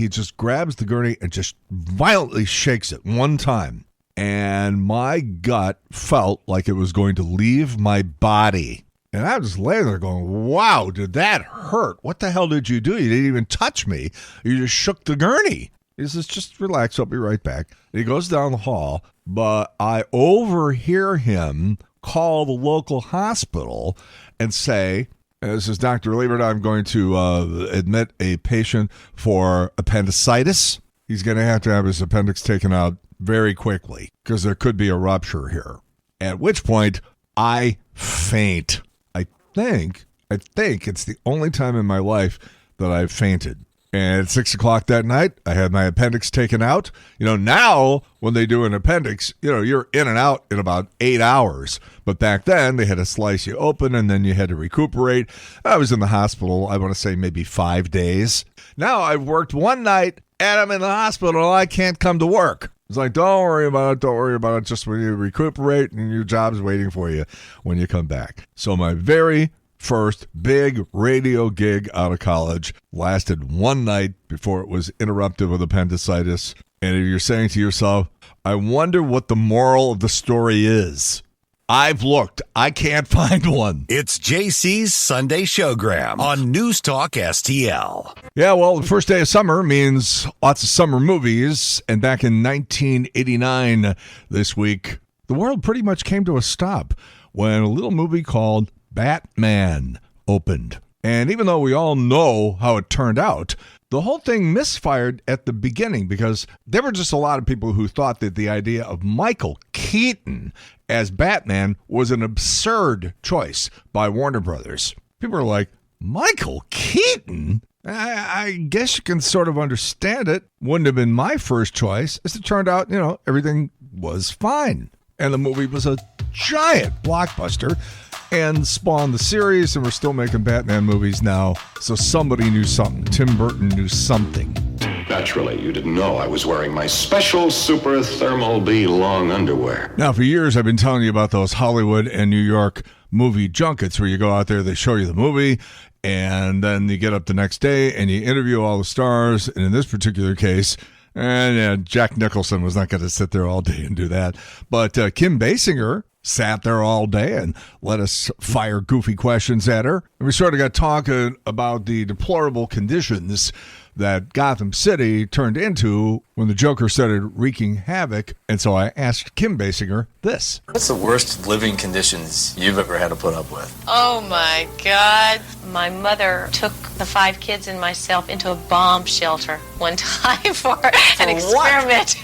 just grabs the gurney and just violently shakes it one time. And my gut felt like it was going to leave my body. And I was just laying there going, wow, did that hurt? What the hell did you do? You didn't even touch me. You just shook the gurney. He says, just relax, I'll be right back. And he goes down the hall, but I overhear him call the local hospital and say, this is Dr. Liebert, I'm going to admit a patient for appendicitis. He's going to have his appendix taken out very quickly because there could be a rupture here. At which point, I faint. I think it's the only time in my life that I've fainted. And at 6 o'clock that night, I had my appendix taken out. Now when they do an appendix, you're in and out in about 8 hours. But back then, they had to slice you open and then you had to recuperate. I was in the hospital, I want to say maybe 5 days. Now I've worked one night and I'm in the hospital. I can't come to work. It's like, don't worry about it. Just when you recuperate and your job's waiting for you when you come back. So my very first big radio gig out of college lasted one night before it was interrupted with appendicitis. And if you're saying to yourself, I wonder what the moral of the story is, I've looked. I can't find one. It's JC's Sunday Showgram on NewsTalkSTL. Yeah, well, the first day of summer means lots of summer movies. And back in 1989, this week, the world pretty much came to a stop when a little movie called Batman opened. And even though we all know how it turned out, the whole thing misfired at the beginning because there were just a lot of people who thought that the idea of Michael Keaton as Batman was an absurd choice by Warner Brothers. People were like, Michael Keaton? I guess you can sort of understand it. Wouldn't have been my first choice. As it turned out, everything was fine. And the movie was a giant blockbuster and spawned the series, and we're still making Batman movies now. So somebody knew something. Tim Burton knew something. Naturally, you didn't know I was wearing my special Super Thermal B long underwear. Now, for years, I've been telling you about those Hollywood and New York movie junkets where you go out there, they show you the movie, And then you get up the next day and you interview all the stars. And in this particular case, Jack Nicholson was not going to sit there all day and do that. But Kim Basinger sat there all day and let us fire goofy questions at her. And we sort of got talking about the deplorable conditions that Gotham City turned into when the Joker started wreaking havoc. And so I asked Kim Basinger this. What's the worst living conditions you've ever had to put up with? Oh my God. My mother took the 5 kids and myself into a bomb shelter one time for an experiment.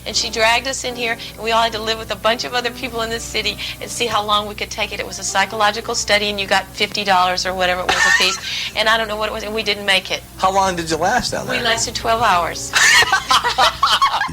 And she dragged us in here, and we all had to live with a bunch of other people in the city and see how long we could take it. It was a psychological study, and you got $50 or whatever it was a piece. And I don't know what it was, and we didn't make it. How long did you last out there? We lasted 12 hours.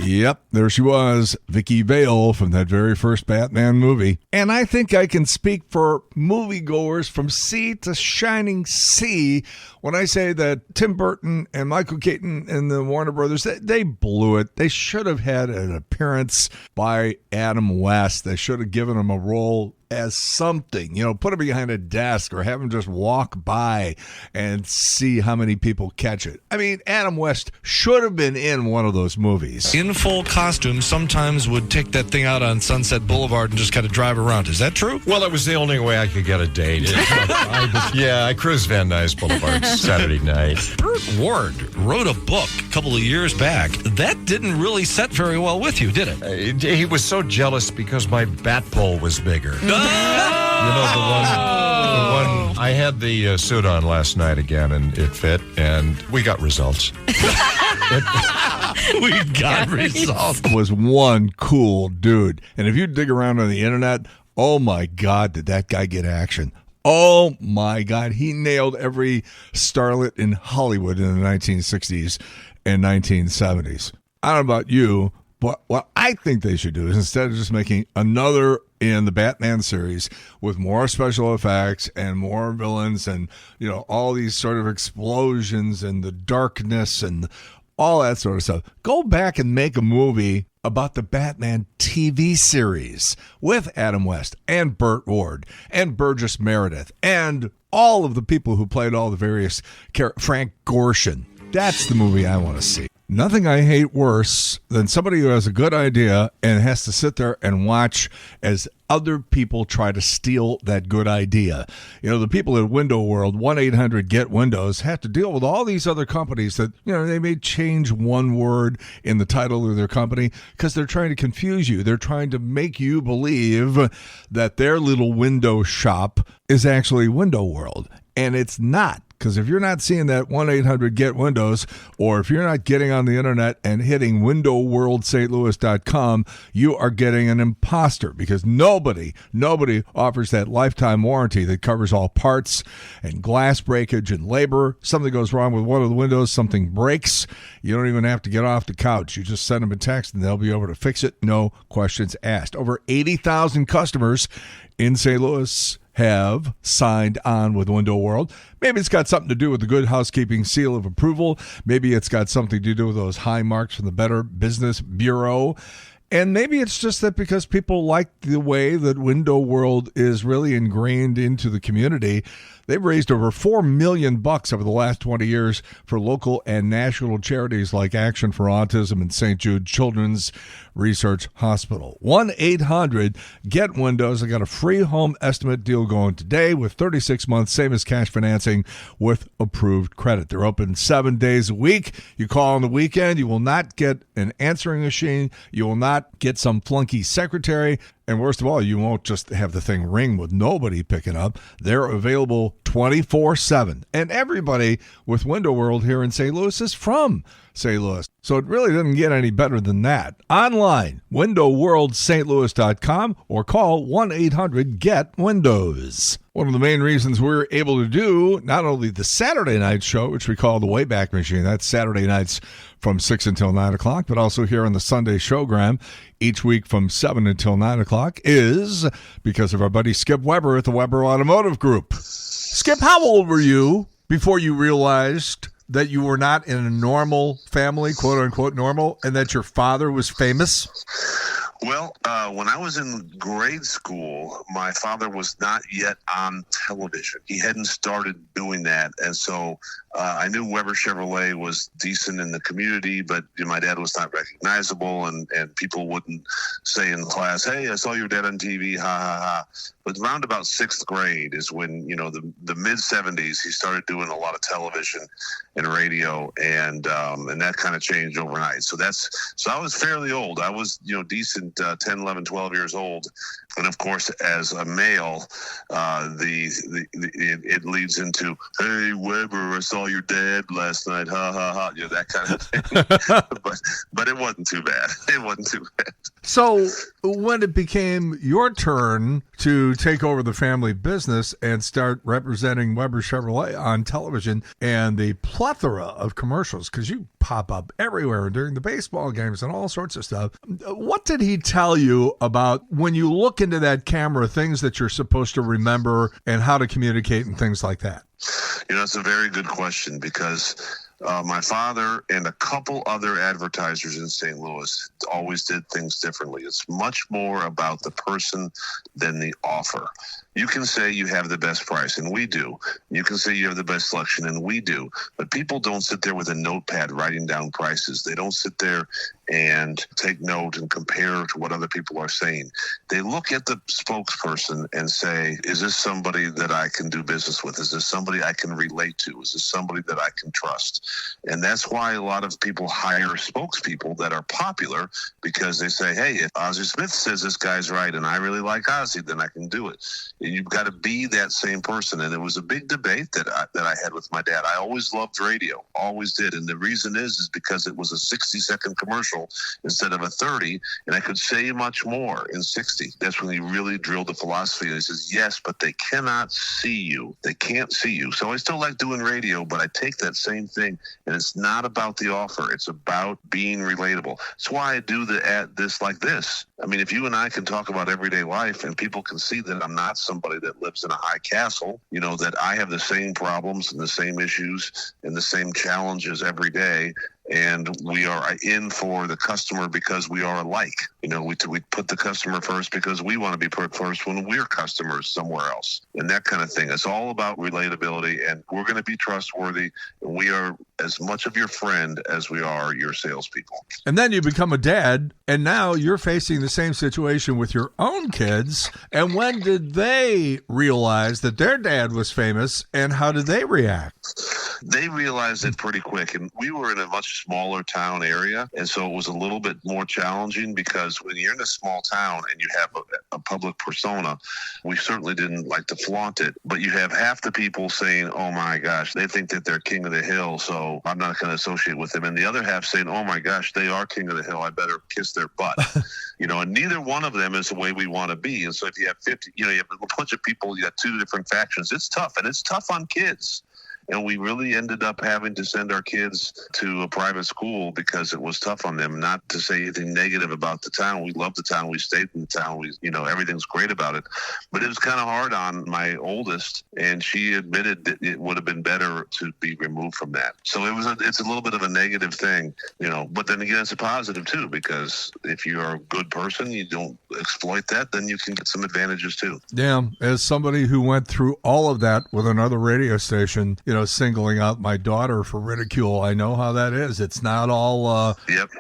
Yep, there she was, Vicky Vale from that very first Batman movie. And I think I can speak for moviegoers from sea to shining sea when I say that Tim Burton and Michael Keaton and the Warner Brothers, they blew it. They should have had an appearance by Adam West. They should have given him a role as something, put him behind a desk or have him just walk by and see how many people catch it. I mean, Adam West should have been in one of those movies. In full costume, sometimes would take that thing out on Sunset Boulevard and just kind of drive around. Is that true? Well, it was the only way I could get a date. I cruised Van Nuys Boulevard Saturday night. Burt Ward wrote a book a couple of years back. That didn't really set very well with you, did it? He was so jealous because my bat pole was bigger. The one I had the suit on last night again, and it fit, and we got results. We got results. Was one cool dude. And if you dig around on the internet, oh my God, did that guy get action. Oh my God, he nailed every starlet in Hollywood in the 1960s and 1970s. I don't know about you, but what I think they should do is instead of just making another in the Batman series with more special effects and more villains and, all these sort of explosions and the darkness and all that sort of stuff, go back and make a movie about the Batman TV series with Adam West and Burt Ward and Burgess Meredith and all of the people who played all the various characters. Frank Gorshin. That's the movie I want to see. Nothing I hate worse than somebody who has a good idea and has to sit there and watch as other people try to steal that good idea. The people at Window World, 1-800-GET-WINDOWS, have to deal with all these other companies that, they may change one word in the title of their company because they're trying to confuse you. They're trying to make you believe that their little window shop is actually Window World. And it's not. Because if you're not seeing that 1-800-GET-WINDOWS, or if you're not getting on the internet and hitting windowworldstlouis.com, you are getting an imposter, because nobody offers that lifetime warranty that covers all parts and glass breakage and labor. Something goes wrong with one of the windows, something breaks. You don't even have to get off the couch. You just send them a text and they'll be able to fix it. No questions asked. Over 80,000 customers in St. Louis have signed on with Window World. Maybe it's got something to do with the Good Housekeeping seal of approval. Maybe it's got something to do with those high marks from the Better Business Bureau. And maybe it's just that because people like the way that Window World is really ingrained into the community, they've raised over $4 million over the last 20 years for local and national charities like Action for Autism and St. Jude Children's Research Hospital. 1-800-GET-WINDOWS. I got a free home estimate deal going today with 36 months, same as cash financing with approved credit. They're open 7 days a week. You call on the weekend, you will not get an answering machine. You will not get some flunky secretary. And worst of all, you won't just have the thing ring with nobody picking up. They're available 24/7. And everybody with Window World here in St. Louis is from St. Louis. So it really doesn't get any better than that. Online, windowworldstlouis.com, or call 1-800-GET-WINDOWS. One of the main reasons we're able to do not only the Saturday night show, which we call the Wayback Machine, that's Saturday nights from 6 until 9 o'clock, but also here on the Sunday Showgram each week from 7 until 9 o'clock, is because of our buddy Skip Weber at the Weber Automotive Group. Skip, how old were you before you realized that you were not in a normal family, quote unquote normal, and that your father was famous? Well, when I was in grade school, my father was not yet on television. He hadn't started doing that. And so I knew Weber Chevrolet was decent in the community, but my dad was not recognizable, and people wouldn't say in class, "Hey, I saw your dad on TV, ha, ha, ha." But around about 6th grade is when, the mid-'70s, he started doing a lot of television and radio, and that kind of changed overnight. So I was fairly old. I was, decent 10, 11, 12 years old. And of course, as a male, it leads into, "Hey, Weber, I saw your dad last night, ha, ha, ha," that kind of thing. but it wasn't too bad. It wasn't too bad. So when it became your turn to take over the family business and start representing Weber Chevrolet on television and the plethora of commercials, because you pop up everywhere during the baseball games and all sorts of stuff, what did he tell you about when you look into that camera, things that you're supposed to remember and how to communicate and things like that? It's a very good question, because my father and a couple other advertisers in St. Louis always did things differently. It's much more about the person than the offer. You can say you have the best price, and we do. You can say you have the best selection, and we do. But people don't sit there with a notepad writing down prices. They don't sit there and take note and compare to what other people are saying. They look at the spokesperson and say, is this somebody that I can do business with? Is this somebody I can relate to? Is this somebody that I can trust? And that's why a lot of people hire spokespeople that are popular, because they say, hey, if Ozzie Smith says this guy's right and I really like Ozzie, then I can do it. And you've got to be that same person. And it was a big debate that I had with my dad. I always loved radio, always did. And the reason is because it was a 60-second commercial instead of a 30, and I could say much more in 60. That's when he really drilled the philosophy. And he says, yes, but they cannot see you. They can't see you. So I still like doing radio, but I take that same thing, and it's not about the offer. It's about being relatable. That's why I do this like this. I mean, if you and I can talk about everyday life and people can see that I'm not somebody that lives in a high castle, that I have the same problems and the same issues and the same challenges every day, and we are in for the customer because we are alike. We put the customer first because we want to be put first when we're customers somewhere else, and that kind of thing. It's all about relatability, and we're going to be trustworthy, and we are as much of your friend as we are your salespeople. And then you become a dad, and now you're facing the same situation with your own kids. And when did they realize that their dad was famous, and how did they react? They realized it pretty quick, and we were in a much smaller town area, and so it was a little bit more challenging, because when you're in a small town and you have a public persona, we certainly didn't like to flaunt it, but you have half the people saying, oh my gosh, they think that they're king of the hill, so I'm not going to associate with them, and the other half saying, oh my gosh, they are king of the hill, I better kiss their butt. And neither one of them is the way we want to be. And so if you have 50, you have a bunch of people, you got two different factions, it's tough, and it's tough on kids. And we really ended up having to send our kids to a private school because it was tough on them. Not to say anything negative about the town. We love the town. We stayed in the town. Everything's great about it. But it was kind of hard on my oldest, and she admitted that it would have been better to be removed from that. So it's a little bit of a negative thing, But then again, it's a positive too, because if you're a good person, you don't exploit that, then you can get some advantages too. Yeah, as somebody who went through all of that with another radio station, singling out my daughter for ridicule, I know how that is. It's not all,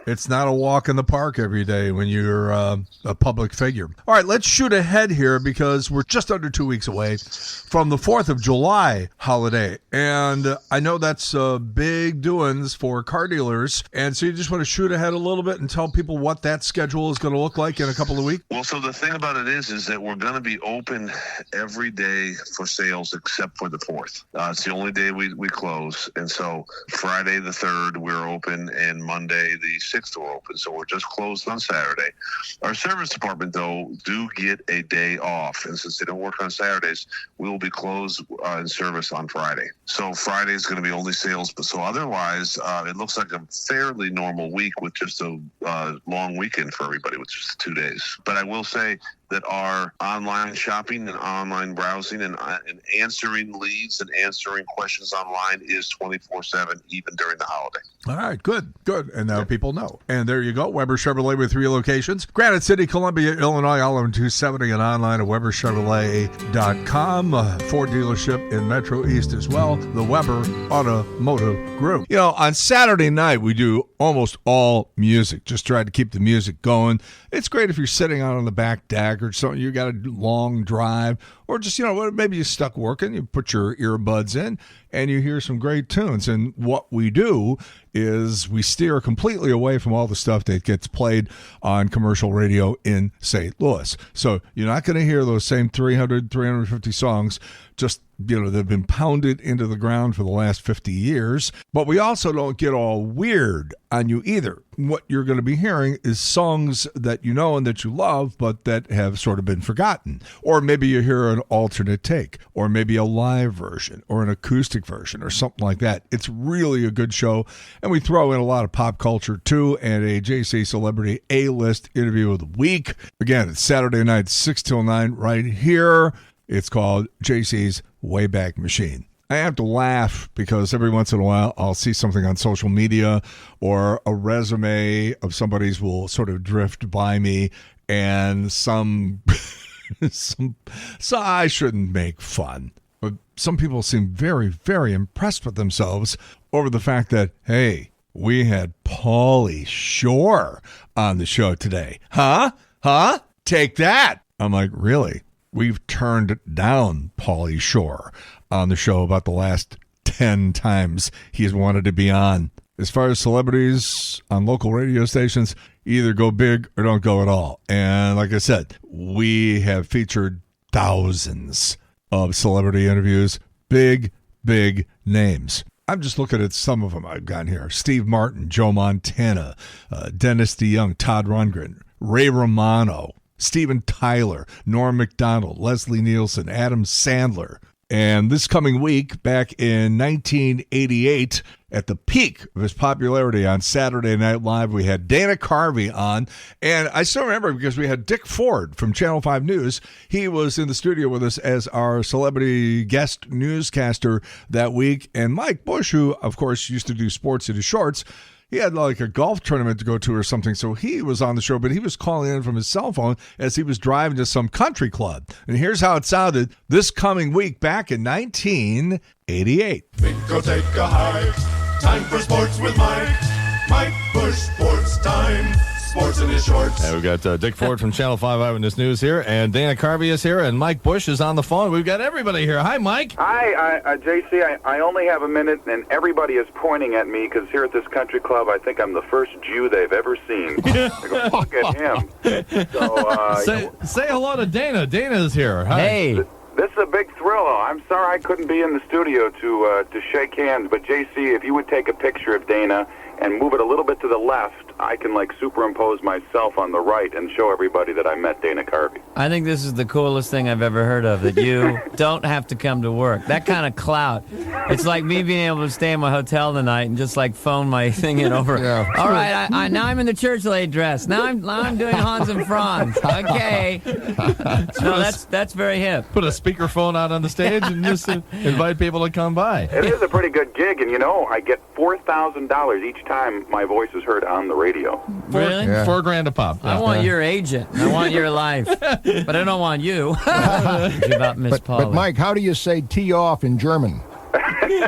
It's not a walk in the park every day when you're a public figure. All right, let's shoot ahead here, because we're just under 2 weeks away from the 4th of July holiday. And I know that's big doings for car dealers. And so you just want to shoot ahead a little bit and tell people what that schedule is going to look like in a couple of weeks? Well, so the thing about it is that we're going to be open every day for sales except for the 4th. It's the only day we close, and so Friday the 3rd we're open, and Monday the 6th we're open, so we're just closed on Saturday. Our service department, though, do get a day off, and since they don't work on Saturdays, we will be closed in service on Friday. So Friday is going to be only sales, but so otherwise it looks like a fairly normal week with just a long weekend for everybody, which is 2 days. But I will say that our online shopping and online browsing and answering leads and answering questions online is 24/7, even during the holiday. All right, good. And now people know. And there you go. Weber Chevrolet with 3 locations. Granite City, Columbia, Illinois, all of them 270 and online at WeberChevrolet.com. Ford dealership in Metro East as well. The Weber Automotive Group. You know, on Saturday night, we do almost all music. Just try to keep the music going. It's great if you're sitting out on the back deck or something. You got a long drive. Or just, maybe you're stuck working, you put your earbuds in, and you hear some great tunes. And what we do is we steer completely away from all the stuff that gets played on commercial radio in St. Louis. So you're not going to hear those same 350 songs just, they've been pounded into the ground for the last 50 years. But we also don't get all weird on you either. What you're going to be hearing is songs that you know and that you love, but that have sort of been forgotten. Or maybe you hear an alternate take, or maybe a live version, or an acoustic version, or something like that. It's really a good show. And we throw in a lot of pop culture, too, and a JC Celebrity A-List Interview of the Week. Again, it's Saturday night, 6 till 9, right here. It's called JC's Wayback Machine. I have to laugh because every once in a while I'll see something on social media or a resume of somebody's will sort of drift by me, and so I shouldn't make fun. But some people seem very, very impressed with themselves over the fact that, hey, we had Pauly Shore on the show today. Huh? Take that. I'm like, really? We've turned down Pauly Shore on the show about the last 10 times he's wanted to be on. As far as celebrities on local radio stations, either go big or don't go at all. And like I said, we have featured thousands of celebrity interviews, big names. I'm just looking at some of them I've got here. Steve Martin, Joe Montana, Dennis DeYoung, Todd Rundgren, Ray Romano, Steven Tyler, Norm Macdonald, Leslie Nielsen, Adam Sandler. And this coming week, back in 1988, at the peak of his popularity on Saturday Night Live, we had Dana Carvey on. And I still remember because we had Dick Ford from Channel 5 News. He was in the studio with us as our celebrity guest newscaster that week. And Mike Bush, who, of course, used to do Sports in his Shorts, he had like a golf tournament to go to or something, so he was on the show, but he was calling in from his cell phone as he was driving to some country club. And here's how it sounded this coming week back in 1988. Go take a hike. Time for sports with Mike. Mike Bush Sports Time. Sports in his Shorts. And we've got Dick Ford from Channel 5 Eyewitness News here, and Dana Carvey is here, and Mike Bush is on the phone. We've got everybody here. Hi, Mike. Hi, JC. I only have a minute, and everybody is pointing at me because here at this country club, I think I'm the first Jew they've ever seen. They go, look at him. So, say hello to Dana. Dana is here. Hi. Hey. This is a big thrill. I'm sorry I couldn't be in the studio to shake hands, but JC, if you would take a picture of Dana and move it a little bit to the left, I can superimpose myself on the right and show everybody that I met Dana Carvey. I think this is the coolest thing I've ever heard of, that you don't have to come to work. That kind of clout. It's like me being able to stay in my hotel tonight and just phone my thing in over. Yeah. All right, now I'm in the church lady dress. Now I'm doing Hans and Franz. Okay. No, that's very hip. Put a speakerphone out on the stage and just invite people to come by. It is a pretty good gig, and I get $4,000 each time my voice is heard on the radio. Really? Yeah. $4,000 a pop. I want your agent. I want your life. But I don't want you. About Miss Paula. But Mike, how do you say tee off in German? Tee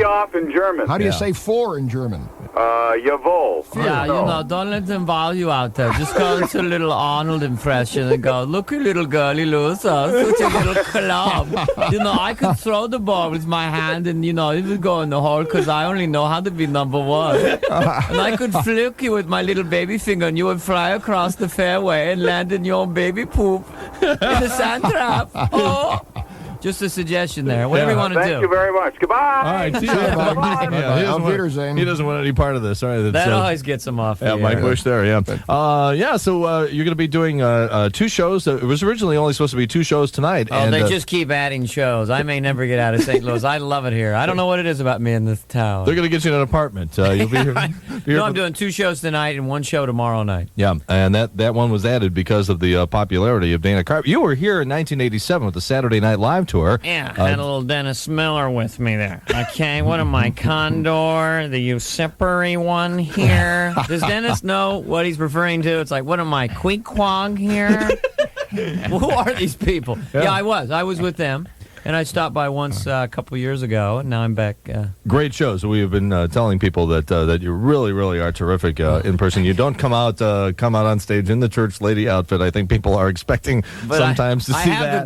off in German. How do you say four in German? Jawohl. Yeah, don't let them wow you out there. Just go into a little Arnold impression and go, look, you little girly loser, such a little club. I could throw the ball with my hand and, it would go in the hole because I only know how to be number one. And I could flick you with my little baby finger and you would fly across the fairway and land in your baby poop in the sand trap. Oh. Just a suggestion there. Whatever you want to do. Thank you very much. Goodbye. All right. See you. He doesn't want any part of this. All right. That always gets him off. Yeah, Mike Bush there. Yeah. So you're going to be doing 2 shows. It was originally only supposed to be 2 shows tonight. Oh, they just keep adding shows. I may never get out of St. Louis. I love it here. I don't know what it is about me in this town. They're going to get you in an apartment. You'll be here. I'm doing 2 shows tonight and 1 show tomorrow night. Yeah, and that one was added because of the popularity of Dana Carvey. You were here in 1987 with the Saturday Night Live tour. Yeah, had a little Dennis Miller with me there. Okay, what am I, Condor, the usurpery one here? Does Dennis know what he's referring to? It's like, what am I, Queequeg here? Who are these people? Yeah, I was with them. And I stopped by once a couple years ago, and now I'm back. Great shows. We have been telling people that you really, really are terrific in person. You don't come out on stage in the church lady outfit. I think people are expecting sometimes to see that. I have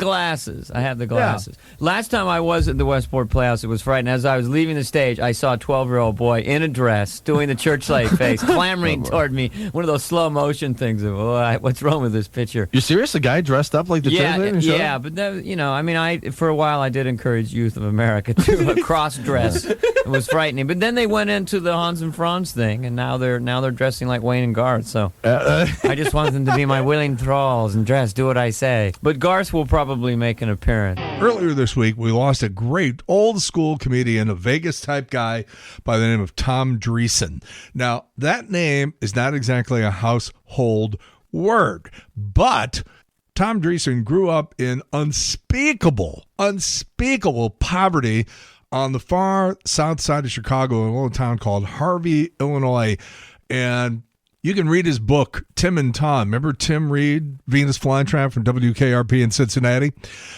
the glasses. Yeah. Last time I was at the Westport Playhouse, it was Friday, and as I was leaving the stage, I saw a 12-year-old boy in a dress doing the church lady face, clamoring toward me. One of those slow motion things of, what's wrong with this picture? You serious? The guy dressed up like the church lady? Yeah, but that, for a while I did encourage youth of America to cross-dress. It was frightening. But then they went into the Hans and Franz thing, and now they're dressing like Wayne and Garth. So I just want them to be my willing thralls and do what I say. But Garth will probably make an appearance. Earlier this week, we lost a great old-school comedian, a Vegas-type guy by the name of Tom Dreesen. Now, that name is not exactly a household word, but Tom Dreesen grew up in unspeakable poverty on the far south side of Chicago in a little town called Harvey, Illinois. And you can read his book, Tim and Tom. Remember Tim Reed, Venus Flytrap from WKRP in Cincinnati?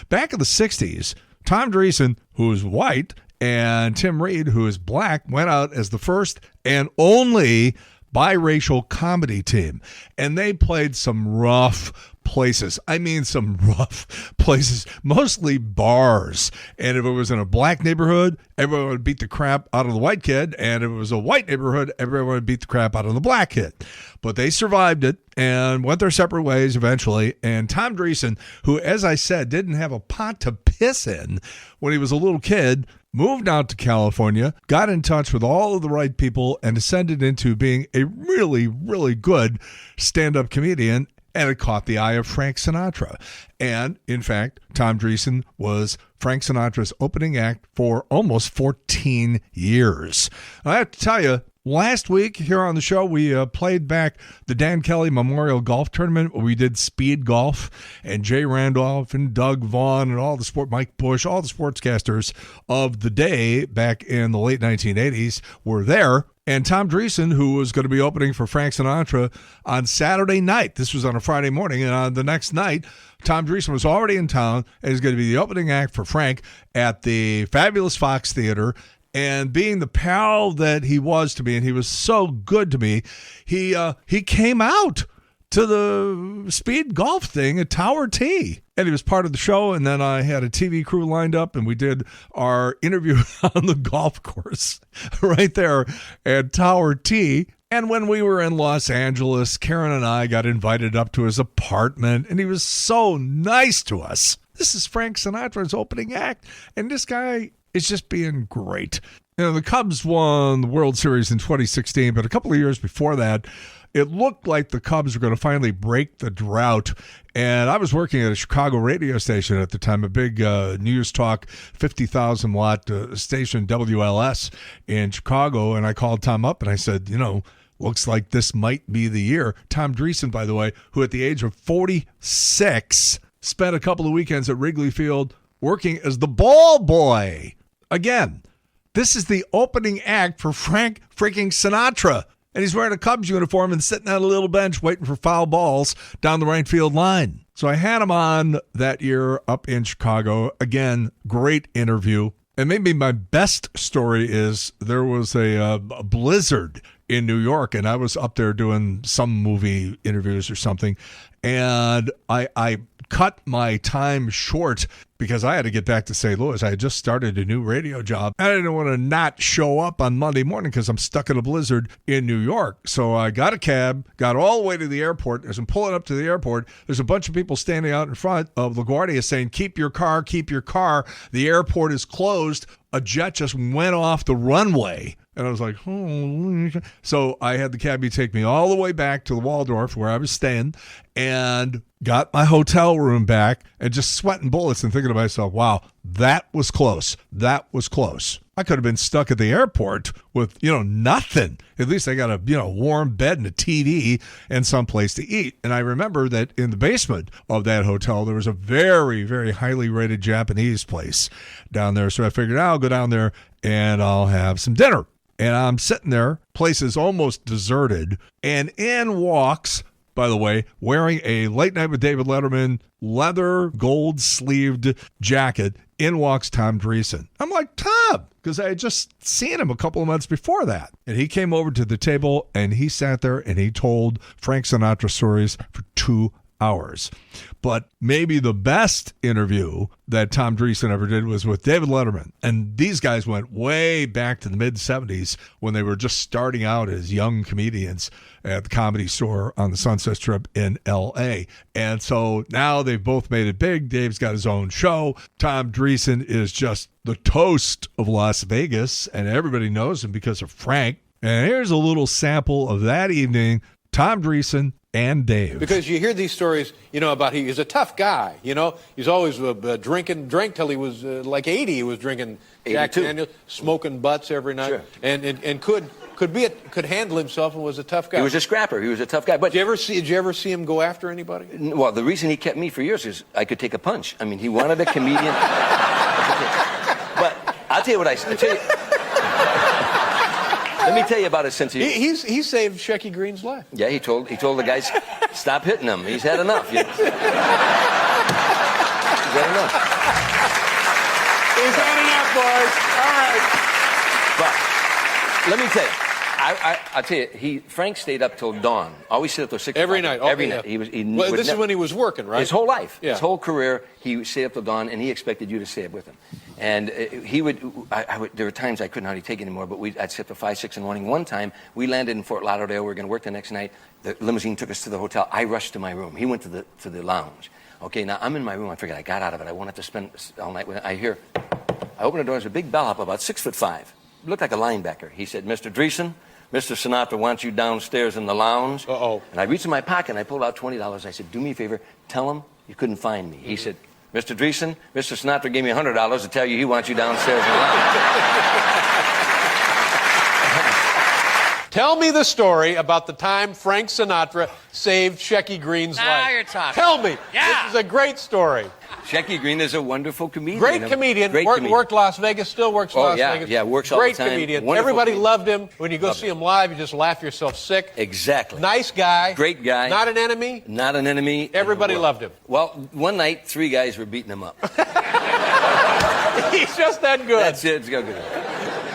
Back in the 60s, Tom Dreesen, who was white, and Tim Reed, who is black, went out as the first and only biracial comedy team. And they played some rough places. I mean, some rough places, mostly bars. And if it was in a black neighborhood, everyone would beat the crap out of the white kid. And if it was a white neighborhood, everyone would beat the crap out of the black kid. But they survived it and went their separate ways eventually. And Tom Dreesen, who, as I said, didn't have a pot to piss in when he was a little kid, moved out to California, got in touch with all of the right people, and ascended into being a really, really good stand-up comedian. And it caught the eye of Frank Sinatra. And, in fact, Tom Dreesen was Frank Sinatra's opening act for almost 14 years. I have to tell you, last week here on the show, we played back the Dan Kelly Memorial Golf Tournament where we did speed golf, and Jay Randolph and Doug Vaughn and all the Mike Bush, all the sportscasters of the day back in the late 1980s were there. And Tom Dreesen, who was going to be opening for Frank Sinatra on Saturday night. This was on a Friday morning. And on the next night, Tom Dreesen was already in town and is going to be the opening act for Frank at the Fabulous Fox Theater. And being the pal that he was to me, and he was so good to me, he came out to the speed golf thing at Tower T. And he was part of the show, and then I had a TV crew lined up, and we did our interview on the golf course right there at Tower T. And when we were in Los Angeles, Karen and I got invited up to his apartment, and he was so nice to us. This is Frank Sinatra's opening act, and this guy is just being great. You know, the Cubs won the World Series in 2016, but a couple of years before that, it looked like the Cubs were going to finally break the drought. And I was working at a Chicago radio station at the time, a big News Talk 50,000 watt station, WLS in Chicago. And I called Tom up and I said, looks like this might be the year. Tom Dreesen, by the way, who at the age of 46 spent a couple of weekends at Wrigley Field working as the ball boy. Again, this is the opening act for Frank freaking Sinatra. And he's wearing a Cubs uniform and sitting on a little bench waiting for foul balls down the right field line. So I had him on that year up in Chicago. Again, great interview. And maybe my best story is there was a blizzard in New York, and I was up there doing some movie interviews or something. And I cut my time short because I had to get back to St. Louis. I had just started a new radio job. I didn't want to not show up on Monday morning because I'm stuck in a blizzard in New York. So I got a cab, got all the way to the airport. As I'm pulling up to the airport, there's a bunch of people standing out in front of LaGuardia saying, keep your car, keep your car. The airport is closed. A jet just went off the runway. And I was like, oh. So I had the cabbie take me all the way back to the Waldorf where I was staying and got my hotel room back and just sweating bullets and thinking to myself, wow, that was close. That was close. I could have been stuck at the airport with, nothing. At least I got a, warm bed and a TV and some place to eat. And I remember that in the basement of that hotel, there was a very, very highly rated Japanese place down there. So I figured I'll go down there and I'll have some dinner. And I'm sitting there, place is almost deserted, and in walks, by the way, wearing a Late Night with David Letterman leather gold-sleeved jacket, in walks Tom Dreesen. I'm like, Tom, because I had just seen him a couple of months before that. And he came over to the table, and he sat there, and he told Frank Sinatra stories for 2 hours. But maybe the best interview that Tom Dreesen ever did was with David Letterman. And these guys went way back to the mid-'70s when they were just starting out as young comedians at the Comedy Store on the Sunset Strip in L.A. And so now they've both made it big. Dave's got his own show. Tom Dreesen is just the toast of Las Vegas, and everybody knows him because of Frank. And here's a little sample of that evening, Tom Dreesen and Dave. Because you hear these stories, about he's a tough guy, He's always drank till he was like 80. He was drinking Jack Daniels, smoking butts every night, sure. and could handle himself and was a tough guy. He was a scrapper. He was a tough guy. But did you ever see him go after anybody? Well, the reason he kept me for years is I could take a punch. I mean, he wanted a comedian. But I'll tell you what let me tell you about his sense of humor. He saved Shecky Green's life. Yeah, he told the guys, stop hitting him. He's had enough. He's had enough. He's had enough, boys. All right. But let me tell you, I'll tell you, Frank stayed up till dawn. Always stayed up till 6 every night. Every night. This is when he was working, right? His whole life, yeah. His whole career, he stayed up till dawn, and he expected you to stay up with him. And he would. There were times I couldn't hardly take it anymore, but I'd sit till 5, 6 in the morning. One time, we landed in Fort Lauderdale. We were going to work the next night. The limousine took us to the hotel. I rushed to my room. He went to the lounge. Okay, now I'm in my room. I figured I got out of it. I wanted to spend all night with him. I open the door. There's a big bellhop, about 6'5". Looked like a linebacker. He said, "Mr. Dreesen, Mr. Sinatra wants you downstairs in the lounge." Uh-oh. And I reached in my pocket and I pulled out $20. I said, "Do me a favor. Tell him you couldn't find me." He said, "Mr. Dreesen, Mr. Sinatra gave me $100 to tell you he wants you downstairs in the lounge." Tell me the story about the time Frank Sinatra saved Shecky Green's life. Now you're talking. Tell me. Yeah. This is a great story. Shecky Green is a wonderful comedian. Great comedian. Worked Las Vegas, still works Las Vegas. Yeah, works all the time. Great comedian. Wonderful Everybody comedian. loved him. When you go see him live, you just laugh yourself sick. Exactly. Nice guy. Great guy. Not an enemy. Not an enemy. Everybody loved him. Well, one night, 3 guys were beating him up. He's just that good. That's it. It's good.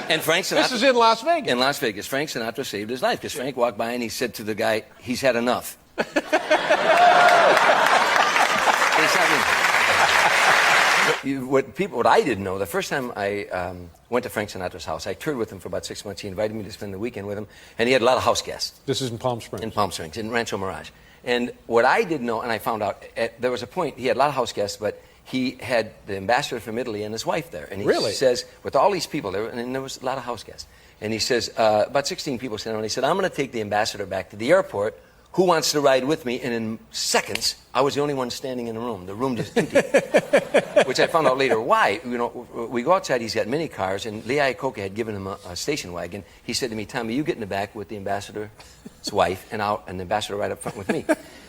And Frank Sinatra. This is in Las Vegas. In Las Vegas. Frank Sinatra saved his life because Frank walked by and he said to the guy, "He's had enough." What I didn't know, the first time I went to Frank Sinatra's house, I toured with him for about 6 months. He invited me to spend the weekend with him, and he had a lot of house guests. This is in Palm Springs. In Palm Springs, in Rancho Mirage. And what I didn't know, and I found out, there was a point, he had a lot of house guests, but he had the ambassador from Italy and his wife there. And he says, with all these people there, and there was a lot of house guests, and he says, about 16 people sitting around, he said, "I'm going to take the ambassador back to the airport. Who wants to ride with me?" And in seconds, I was the only one standing in the room. The room just empty. Which I found out later why. We go outside, he's got many cars, and Lee Iacocca had given him a station wagon. He said to me, "Tommy, you get in the back with the ambassador's wife, and the ambassador right up front with me."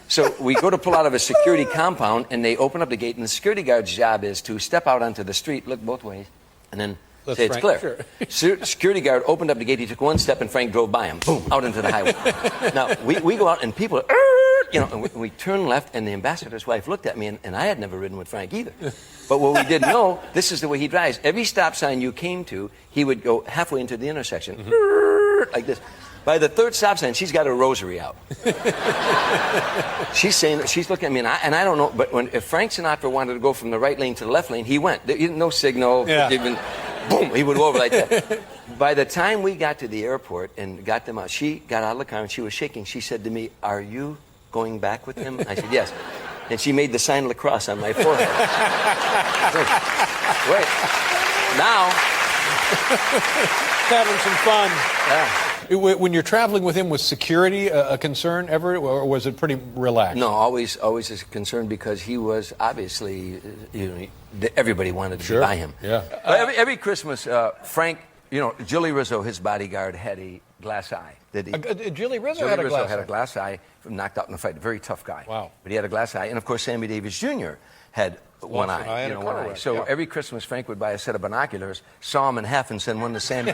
So we go to pull out of a security compound, and they open up the gate, and the security guard's job is to step out onto the street, look both ways, and then say it's clear. Sure. Security guard opened up the gate. He took one step, and Frank drove by him. Boom, out into the highway. Now, we go out, and people are, and we turn left, and the ambassador's wife looked at me, and I had never ridden with Frank either. But what we didn't know, this is the way he drives. Every stop sign you came to, he would go halfway into the intersection, like this. By the third stop sign, she's got her rosary out. She's looking at me, and I don't know, but if Frank Sinatra wanted to go from the right lane to the left lane, he went. No signal, even, boom, he would go over like that. By the time we got to the airport and got them out, she got out of the car and she was shaking. She said to me, "Are you going back with him?" I said, "Yes." And she made the sign of the cross on my forehead. Wait. Now... having some fun. Yeah. When you're traveling with him, was security a concern ever, or was it pretty relaxed? No, always a concern because he was obviously, everybody wanted to be by him. Yeah. Every Christmas, Frank, Julie Rizzo, his bodyguard, had a glass eye. Julie Rizzo had a glass eye? had a glass eye, knocked out in a fight. A very tough guy. Wow. But he had a glass eye. And, of course, Sammy Davis Jr. had one eye. One eye. So every Christmas, Frank would buy a set of binoculars, saw them in half, and send one to Sammy.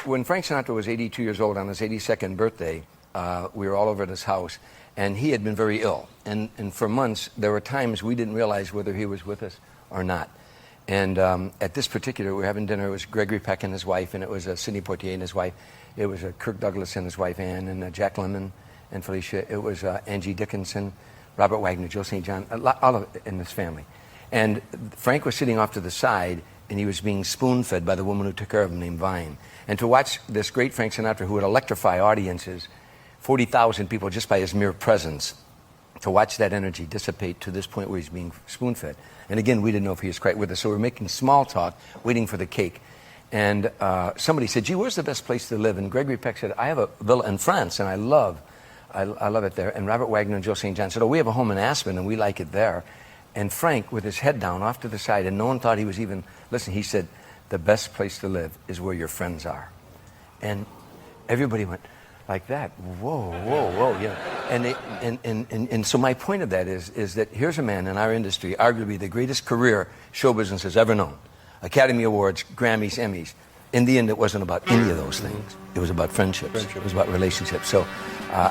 When Frank Sinatra was 82 years old on his 82nd birthday, we were all over at his house, and he had been very ill. And for months, there were times we didn't realize whether he was with us or not. And at this particular, we were having dinner. It was Gregory Peck and his wife, and it was Sidney Poitier and his wife. It was Kirk Douglas and his wife, Ann, and Jack Lemmon and Felicia. It was Angie Dickinson, Robert Wagner, Joe St. John, all of it in this family. And Frank was sitting off to the side, and he was being spoon-fed by the woman who took care of him named Vine. And to watch this great Frank Sinatra, who would electrify audiences, 40,000 people just by his mere presence, to watch that energy dissipate to this point where he's being spoon-fed. And again, we didn't know if he was quite with us, so we're making small talk, waiting for the cake. And somebody said, gee, where's the best place to live? And Gregory Peck said, I have a villa in France, and I love it there. And Robert Wagner and Joe St. John said, oh, we have a home in Aspen, and we like it there. And Frank, with his head down off to the side, and no one thought he was even listening, he said, the best place to live is where your friends are. And everybody went like that. Whoa, whoa, whoa. And so my point of that is that here's a man in our industry, arguably the greatest career show business has ever known. Academy Awards, Grammys, Emmys. In the end, it wasn't about any of those things. It was about friendships. It was about relationships. So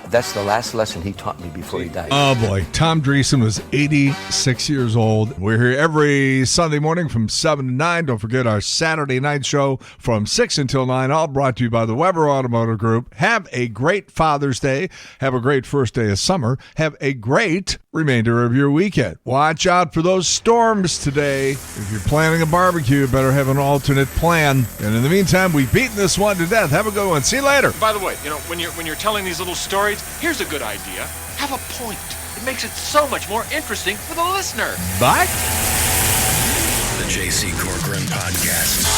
that's the last lesson he taught me before he died. Oh, boy. Tom Dreesen was 86 years old. We're here every Sunday morning from 7 to 9. Don't forget our Saturday night show from 6 until 9, all brought to you by the Weber Automotive Group. Have a great Father's Day. Have a great first day of summer. Have a great remainder of your weekend. Watch out for those storms today. If you're planning a barbecue, you better have an alternate plan. And in the meantime, we've beaten this one to death. Have a good one. See you later. By the way, when you're telling these little stories, here's a good idea. Have a point. It makes it so much more interesting for the listener. Bye. The J.C. Corcoran Podcast.